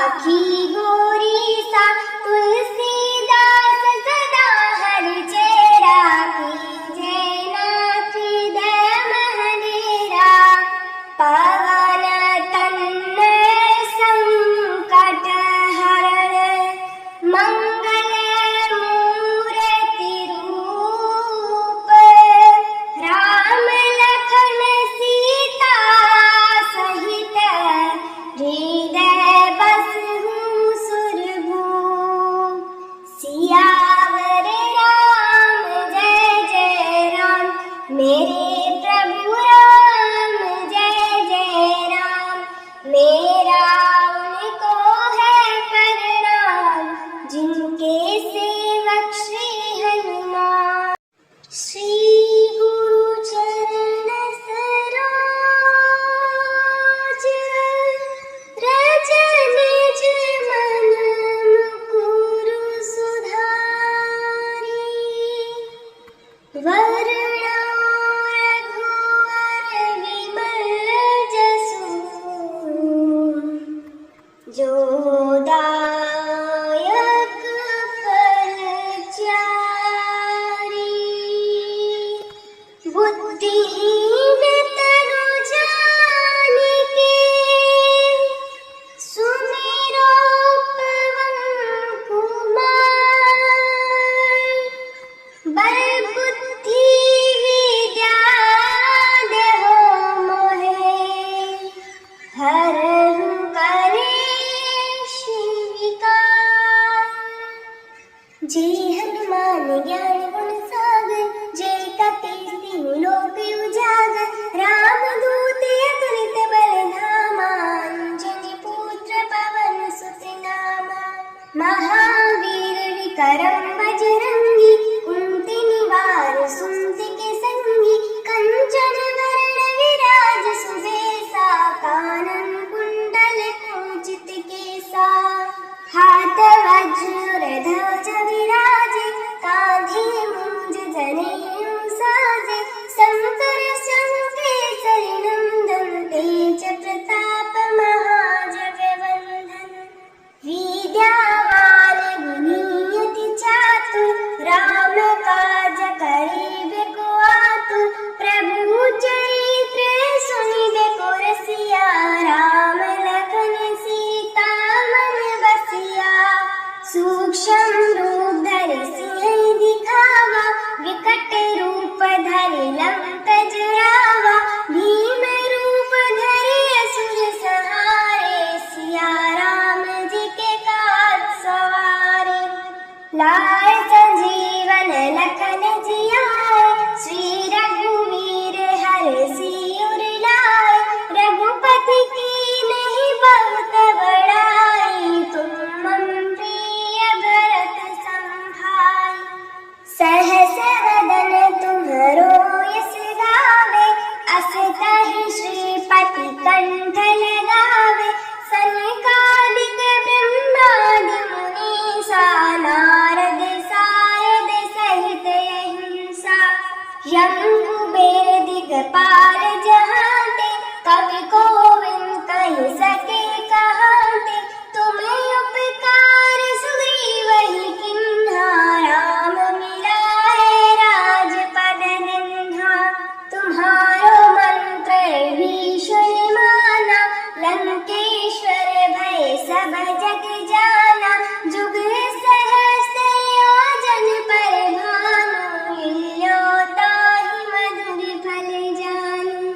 राखी गोरी सा तुलसीदास सदा हर चेरा कीजे नाथ दया महनेरा पवन तन्न संकट हरण मंगल मूर्ति रूप राम लखन सीता सहित हृदय बसहु सुरभूप सियावर राम जय जय राम मेरे प्रभु राम जय जय राम मेरा उनको है प्रणाम जिनके सेवक श्री हनुमान श्री गुरु चरण सरोज रज निज मन मुकुरु सुधारी वरुणा रघुवर विमल जसु जो दायक फल चारि बुद्धिहीन तनु जानिके सुमिरो पवन कुमार बल बुद्धि विद्या देहो मोहे हरहु कलेश विकार जे हनुमान ज्ञान गुण सागर जय कपीस तिहु लोक उजागर राम दूत अतुलित बल धामा अंजनी पुत्र पवन सुत नामा महावीर विक्रम बजरंगी कुंती निवार सुमति के संगी कंचन वरण विराज सुबेसा कानन कुंडल कुंचित केसा हाथ वज्र ध्वज विराजे कांधे मुंज जनेऊ साजे शंकर संकेसरी नंदन तेज प्रताप महाजगवंदन विद्यावान गुणी अति चातुर राम काज करिबे को आतुर प्रभु चरित्र सुनिबे को रसिया राम लखन सीता मन बसिया सूक्ष्म रूप धरि सिंह दिखावा विकट रूप धरि लंक जरावा भीम रूप धरि असुर संहारे सिया राम जी के काज सवारे लाए संजीवन लखन जियाए श्री रघुवीर हर सिर लाए रघुपति की नहीं बहुत बड़ाई तुम मम प्रिय भरत संभाई सहस वदन तुम्हरो यस गावे अस कहि श्रीपति कंठ लगावे सनकादिक ब्रह्मादि मुनीसा नारद सारद सहित अहिंसा यम कुबेर दिगपाल जहाते कवि कोविद कहि सके कहाते तुम्हें उपकार सुग्रीव ही किन्हा राम मिलाए राजपद निन्हा तुम्हारो मंत्र भीषण माना लंकेश्वर भय सब जग जाना जुग सहस्त्र योजन पर भानु लियो ताहि मधुर फल जानु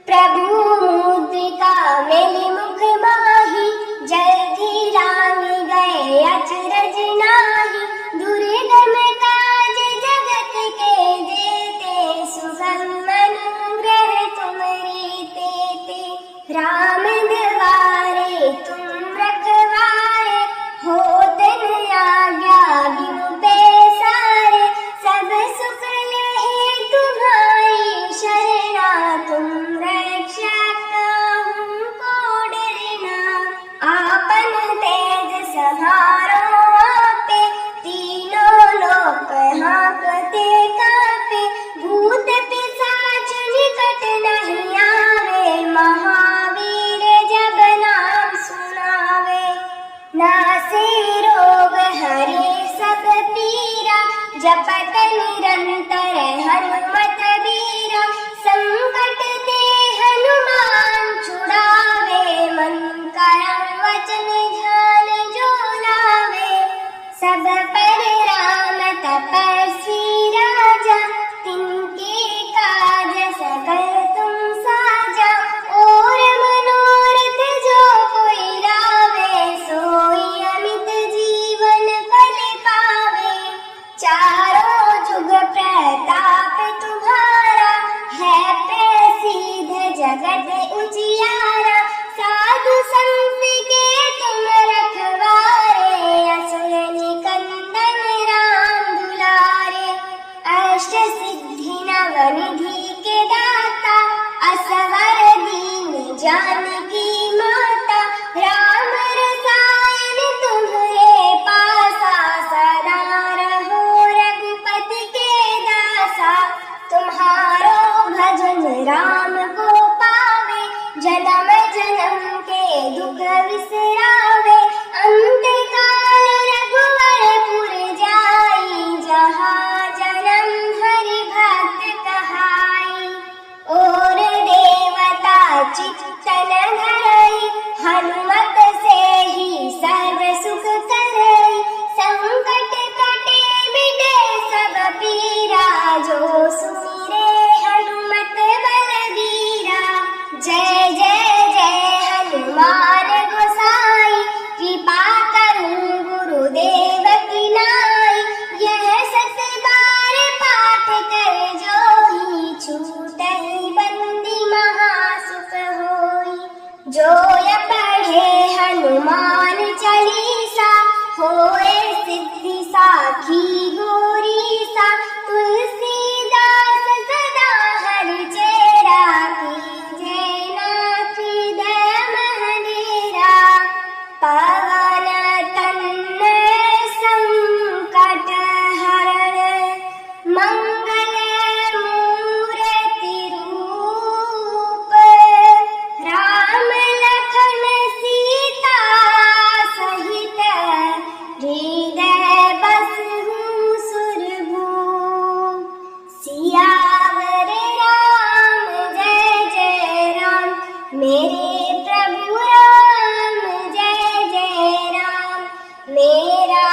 प्रभु मुद्रिका मेलि मुख माहि जल्दी राम गए अचरज नाही दुर्गम काज जगत के जेते सुगम अनुग्रह तुम्हारी तेते राम द्वारे तुम रखवारे होतन आज्ञा बिनु पैसारे सब सुख लहे तुम्हारी शरणा तुम रक्षा काहू को डरना आपन तेज सहारो आपे तीनों लोक हाँकते कापे भूत पिशाच निकट नहीं आवे महावीर जपत निरंतर हनुमत बीरा, संकट ते हनुमान छुड़ावे, मन करम वचन ध्यान जो लावे। सब पर राम तपस्वी राजा, तिनके काज सकल तुम साजा। और मनोरथ जो कोई लावे, सोई अमित जीवन फल पावे। चारों जुग प्रताप तुम्हारा, है प्रसिद्ध जगत उजियारा। साधु संत के तुम रखवारे, असुर निकंदन राम दुलारे। अष्ट सिद्धि नवनिधि के दाता, असवर दीन जानकी माता। राम रसायन तुम्हारे पासा, सदा रहो रघुपति के दासा। तुम्हारो भजन राम को पावे, जन्म जन्म के दुख विसरावे। अंत काल रघुवरपुर जाई, जहाँ जन्म हरि भक्त कहाई। और देवता चित्तन धरई, हनुमत से ही सर्व सुख करई। संकट कटे मिटे सब पीरा, जो सुमिरे हनुमत बलबीरा। जय जय जय हनुमान गोसाई, कृपा करूं गुरुदेव की नाई। यह सत बार पाठ कर जोई, छूटहि बंदी महासुख होई। जो य पढ़े हनुमान चालीसा, होए सिद्धि साखी गौरीसा। तुलसीदास सदा हरि चेरा, कीजे नाथ हृदय महडेरा। पवन तनय संकट हरण, मंगल मूर्ति रूप। राम लखन सीता सहित, हृदय बसहु सुरभूप। सियावर राम जय जय राम, मेरे प्रभु राम जय जय राम। मेरा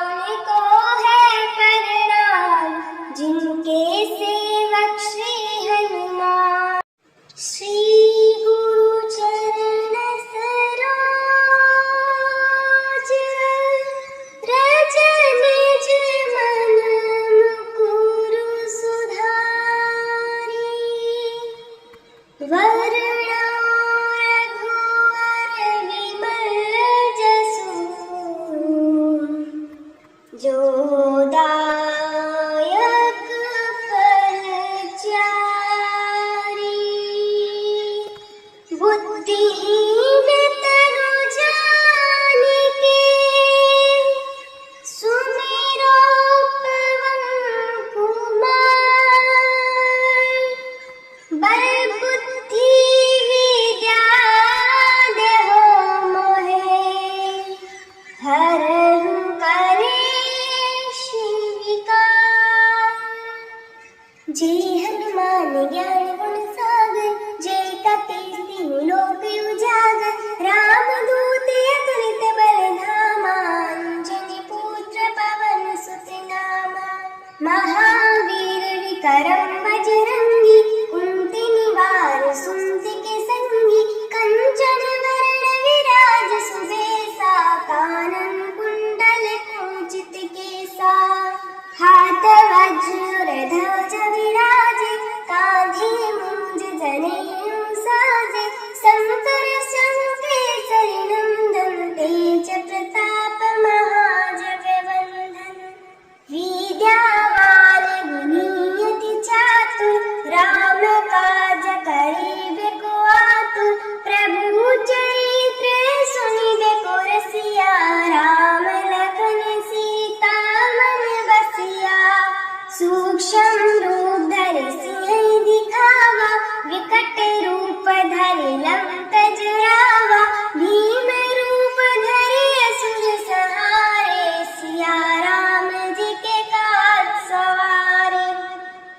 उनको है प्रणाम, जिनके सेवक श्री हनुमान। श्री गुरु चरण सरोज, रज निज मन मुकुरु सुधारी। वरुणो रघुवर विमल जसु, जो दायक फल चारि। बुद्धिहीन तनु जानिके, सुमिरो पवन कुमार। बल बुद्धि विद्या देहो मोहे, हरहु कलेश विकार। जे हनुमान ज्ञान गुण सागर, जे तपस्वी लोक उजागर।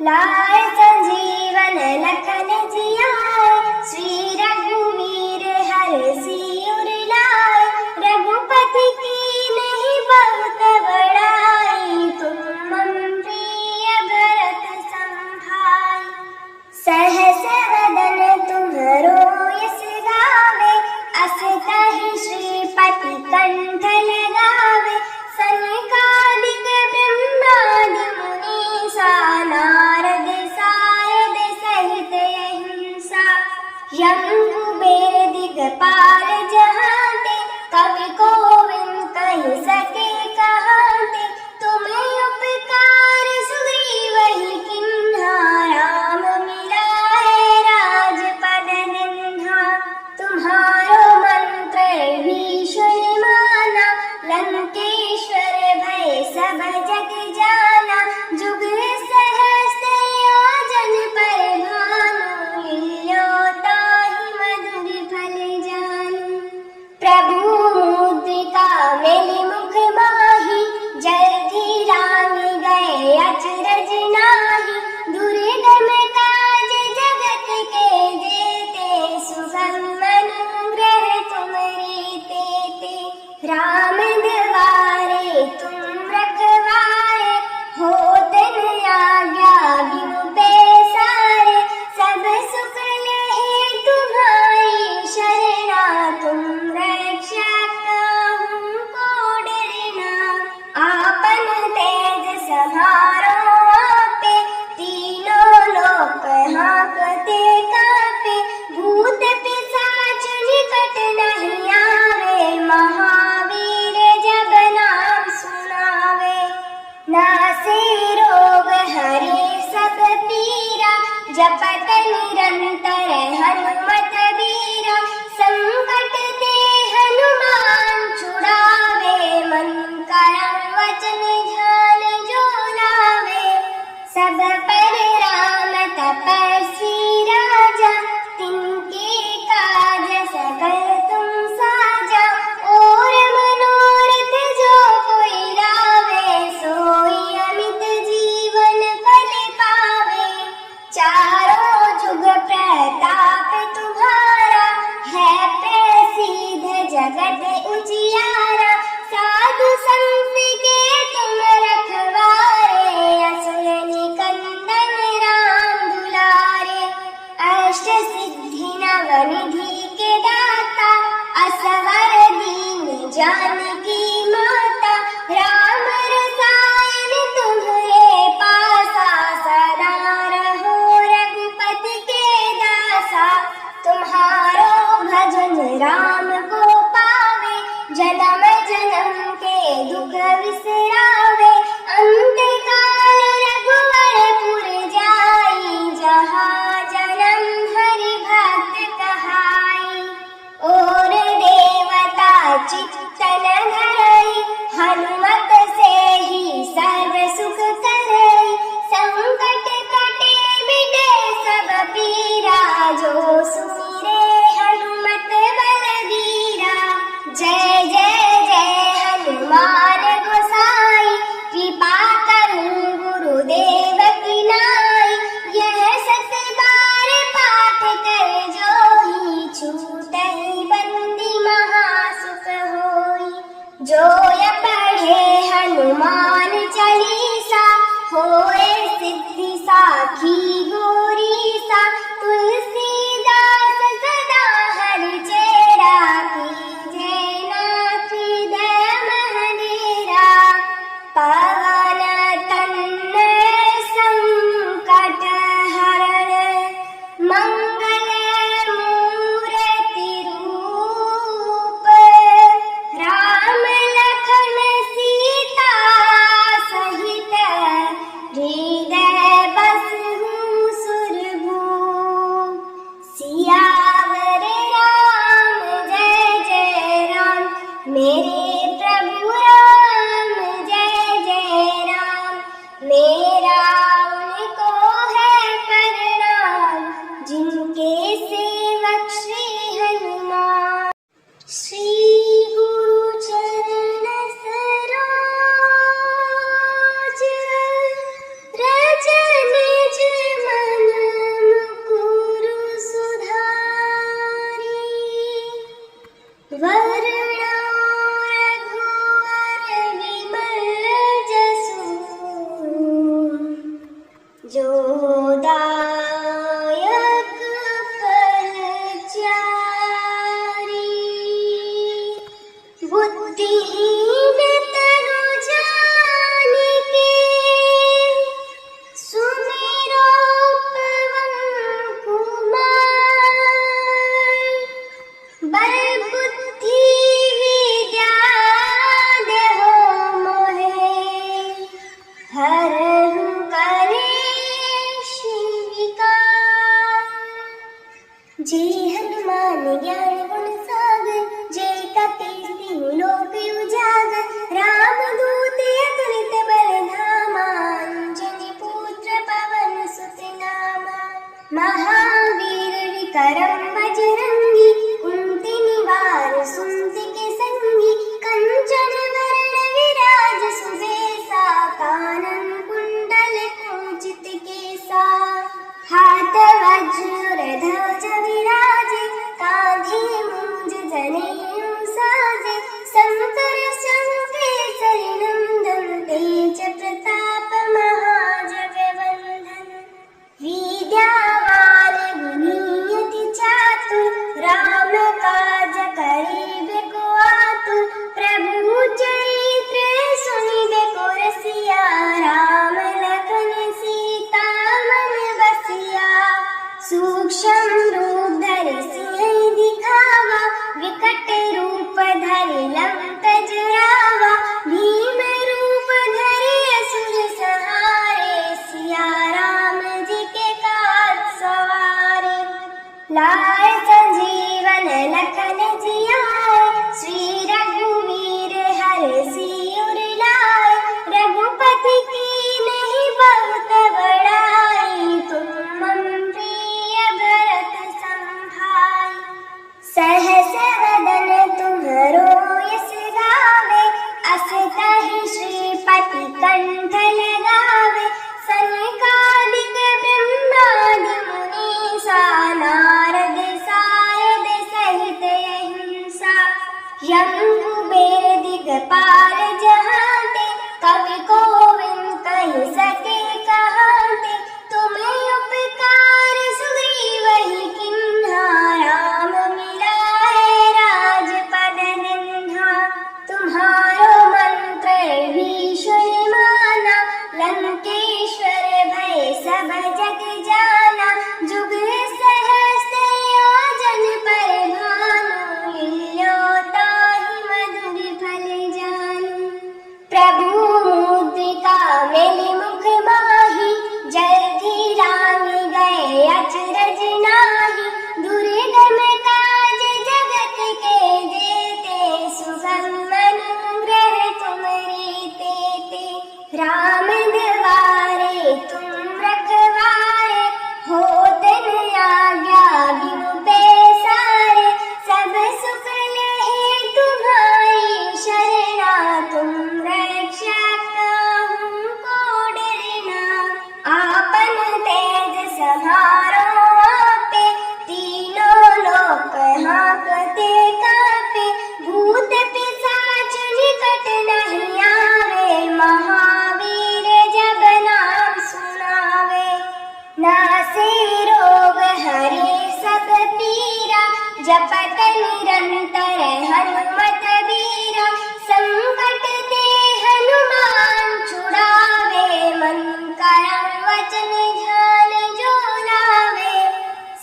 लाए संजीवन लखन जियाए, श्री रघुवीर हर सिर लाए। रघुपति की नहीं बहुत बड़ाई, तुम मम प्रिय भरत सम भाई। सहस वदन तुम्हरो यस गावे, अस कहि श्रीपति कंठ लगावे। सनकादिक ब्रह्मादि मुनीसा, नारद सारद सहित अहिंसा। यम कुबेर दिगपाल जहांते, कवि कोविद कहि सके कहाते। तुम्हें उपकार सुग्रीव ही किन्हा, राम मिलाए राजपद दीन्हा। तुम्हारो मंत्र भीषण माना, लंकेश्वर भय सब जग जाना। जुग सहस्त्र योजन पर भानु, लील्यो ताहि मधुर फल जानु। प्रभु मुद्रिका मेलि मुख माहि, जलधि रांगि गए अचरज नाहि। दुर्गम काज जगत के जेते, सुगम अनुग्रह तुम्हरे तेते। राम द्वारे तुम रखवारे, होत न आज्ञा बिनु पैसारे। सब सुख लहे तुम्हारी शरणा, तुम रक्षा काहू को डरना। आपन तेज समारो आपे, तीनों लोक हाँकते कापे। भूत पिशाच निकट नहीं आवे, महावीर जब नाम सुनावे। नासे रोग हरे सब पीरा, जपत निरंतर हनुमत बीरा। संकट ते हनुमान छुड़ावे, मन करम वचन ध्यान जो लावे। सब पर राम तपस्वी राजा, तिनके काज सकल तुम साजा। और मनोरथ जो कोई लावे, सोई अमित जीवन फल पावे। चारों जुग प्रताप तुम्हारा, है प्रसिद्ध जगत उजियारा। साधु संत के तुम रखवारे, असुर निकंदन राम दुलारे। अष्ट सिद्धि नवनिधि के दाता, असवर दीन जानकी माता। राम रसायन तुम्हारे पासा, सदा रहो रघुपति के दासा। तुम्हारो भजन राम को पावे, जन्म जन्म के दुख विसरावे। अंत काल रघुवरपुर जाई, जहाँ जन्म हरि भक्त कहाई। और देवता चित्तन धरई, हनुमत से ही सर्व सुख करई। संकट कटे मिटे सब पीरा, जो सुमिरे हनुमत बलबीरा। जय जय जय हनुमान गोसाई, कृपा करूं गुरुदेव की नाई। यह सत बार पाठ कर जोई, छूटहि बंदी महासुख होई। जो य पढ़े वरुणो रघुवर विमल जसु जो दायक फल चारि। बुद्धिहीन तनु जानिके सुमिरो पवन कुमार। बल बुद्धि विद्या देहो मोहे हरहु कलेश विकार। जय हनुमान ज्ञान गुण सागर जय कपीस तिहु लोक उजागर। राम दूत अतुलित बल धामा अंजनी पुत्र पवन सुत नामा। महावीर विक्रम बजरंगी कुंती निवार सुमति के संगी। कंचन वरण विराज सुबेसा कानन कुंडल कुंचित केसा। हाथ वज्र ध्वज विराजे कांधे मूंज जनेऊ साजे। शंकर संकेसरी नंदन तेज प्रताप महाजगवंदन। विद्यावान गुणियति चातुर राम काज करिबे को आतुर। प्रभु चरित्र सुनिबे को रसिया राम लखन सीता मन बसिया। सूक्ष्म रूप धरि सिंह दिखावा विकट रूप धरि लंक जरावा। भीम रूप धरि असुर संहारे सिया राम जी के काज सवारे। लाए संजीवन लखन जियाए श्री रघुवीर हरषि उर लाए। रघुपति कीन्ही बहुत बड़ाई तुम मम प्रिय भरत सम भाई। सहस वदन तुम्हरो यस गावे अस कहि श्रीपति कंठ लगावे। सनकादिक ब्रह्मादि मुनीसा नारद सारद सहित अहिंसा। यम कुबेर दिगपाल जहांते कवि कोविद कहि सके कहाते। तुम्हें उपकार सुग्रीवहि किन्हा राम मिलाए राजपद दीन्हा। तुम्हारो मंत्र भीषण माना लंकेश्वर भय सब जग जाना। जुग सहस्र योजन पर भानु लील्यो ताहि मधुर फल जानु। प्रभु मुद्रिका मेलि मुख माहि जलधि रांगि गए अचरज नाहि। दुर्गम काज जगत के जेते सुगम अनुग्रह तुमरे तेते। राम द्वारे तुम रखवारे होत न आज्ञा बिनु पैसारे। सब सुख लहे तुम्हारी शरणा तुम रक्षा काहू को डरना। आपन तेज समारो आपे तीनों लोक हाँकते कापे। भूत पिशाच निकट नहीं आवे महावीर जब नाम सुनावे। नासे रोग हरे सब पीरा जपत निरंतर हनुमत बीरा। संकट ते हनुमान छुड़ावे मन करम वचन ध्यान जो लावे।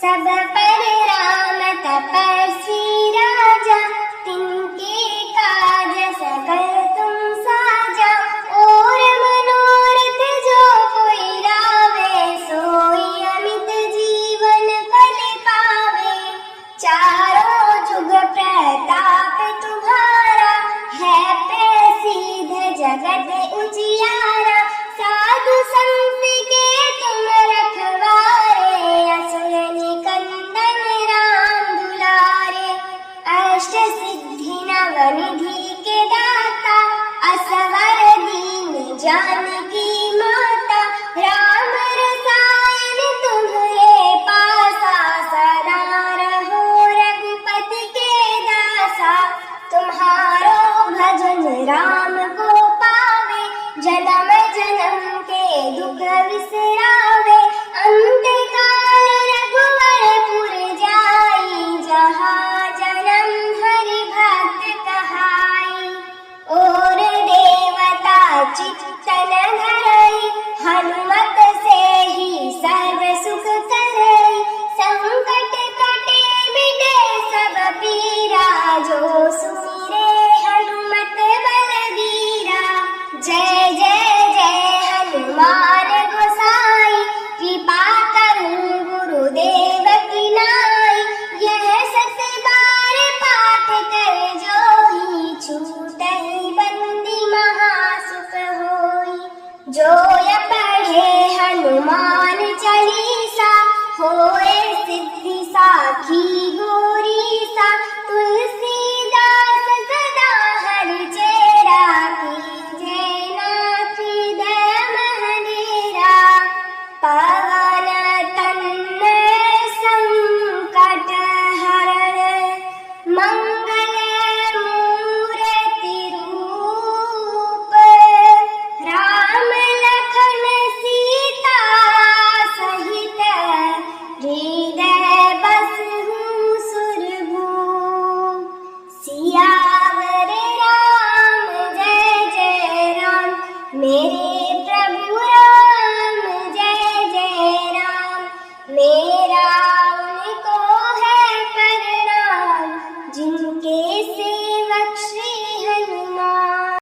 सब पर राम तपस्वी राजा तिनके काज सकल तुम साजा। और मनोरथ जो कोई लावे सोई अमित जीवन फल पावे। चारों जुग प्रताप तुम्हारा है प्रसिद्ध जगत उजियारा। साधु संत के तुम रखवारे असुर निकंदन राम दुलारे। अष्ट सिद्धि नव निधि के दाता असवर दीन जानकी माता। राम रसायन तुम्हारे पासा सदा रहो रघुपति के दासा। परम हरि भक्त कहाई। और देवता चित्तन धरई, हनुमत से ही सर्व सुख करई। संकट कटे मिटे सब पीरा, जो सुमिरे हनुमत बलवीरा। जय जय जय हनुमान गोसाई, कृपा करूं गुरुदेव की नाई। यह सत बार पाठ कर जोई, छूटहि बंदी महासुख होई। जो य पढ़े हनुमान चालीसा, हो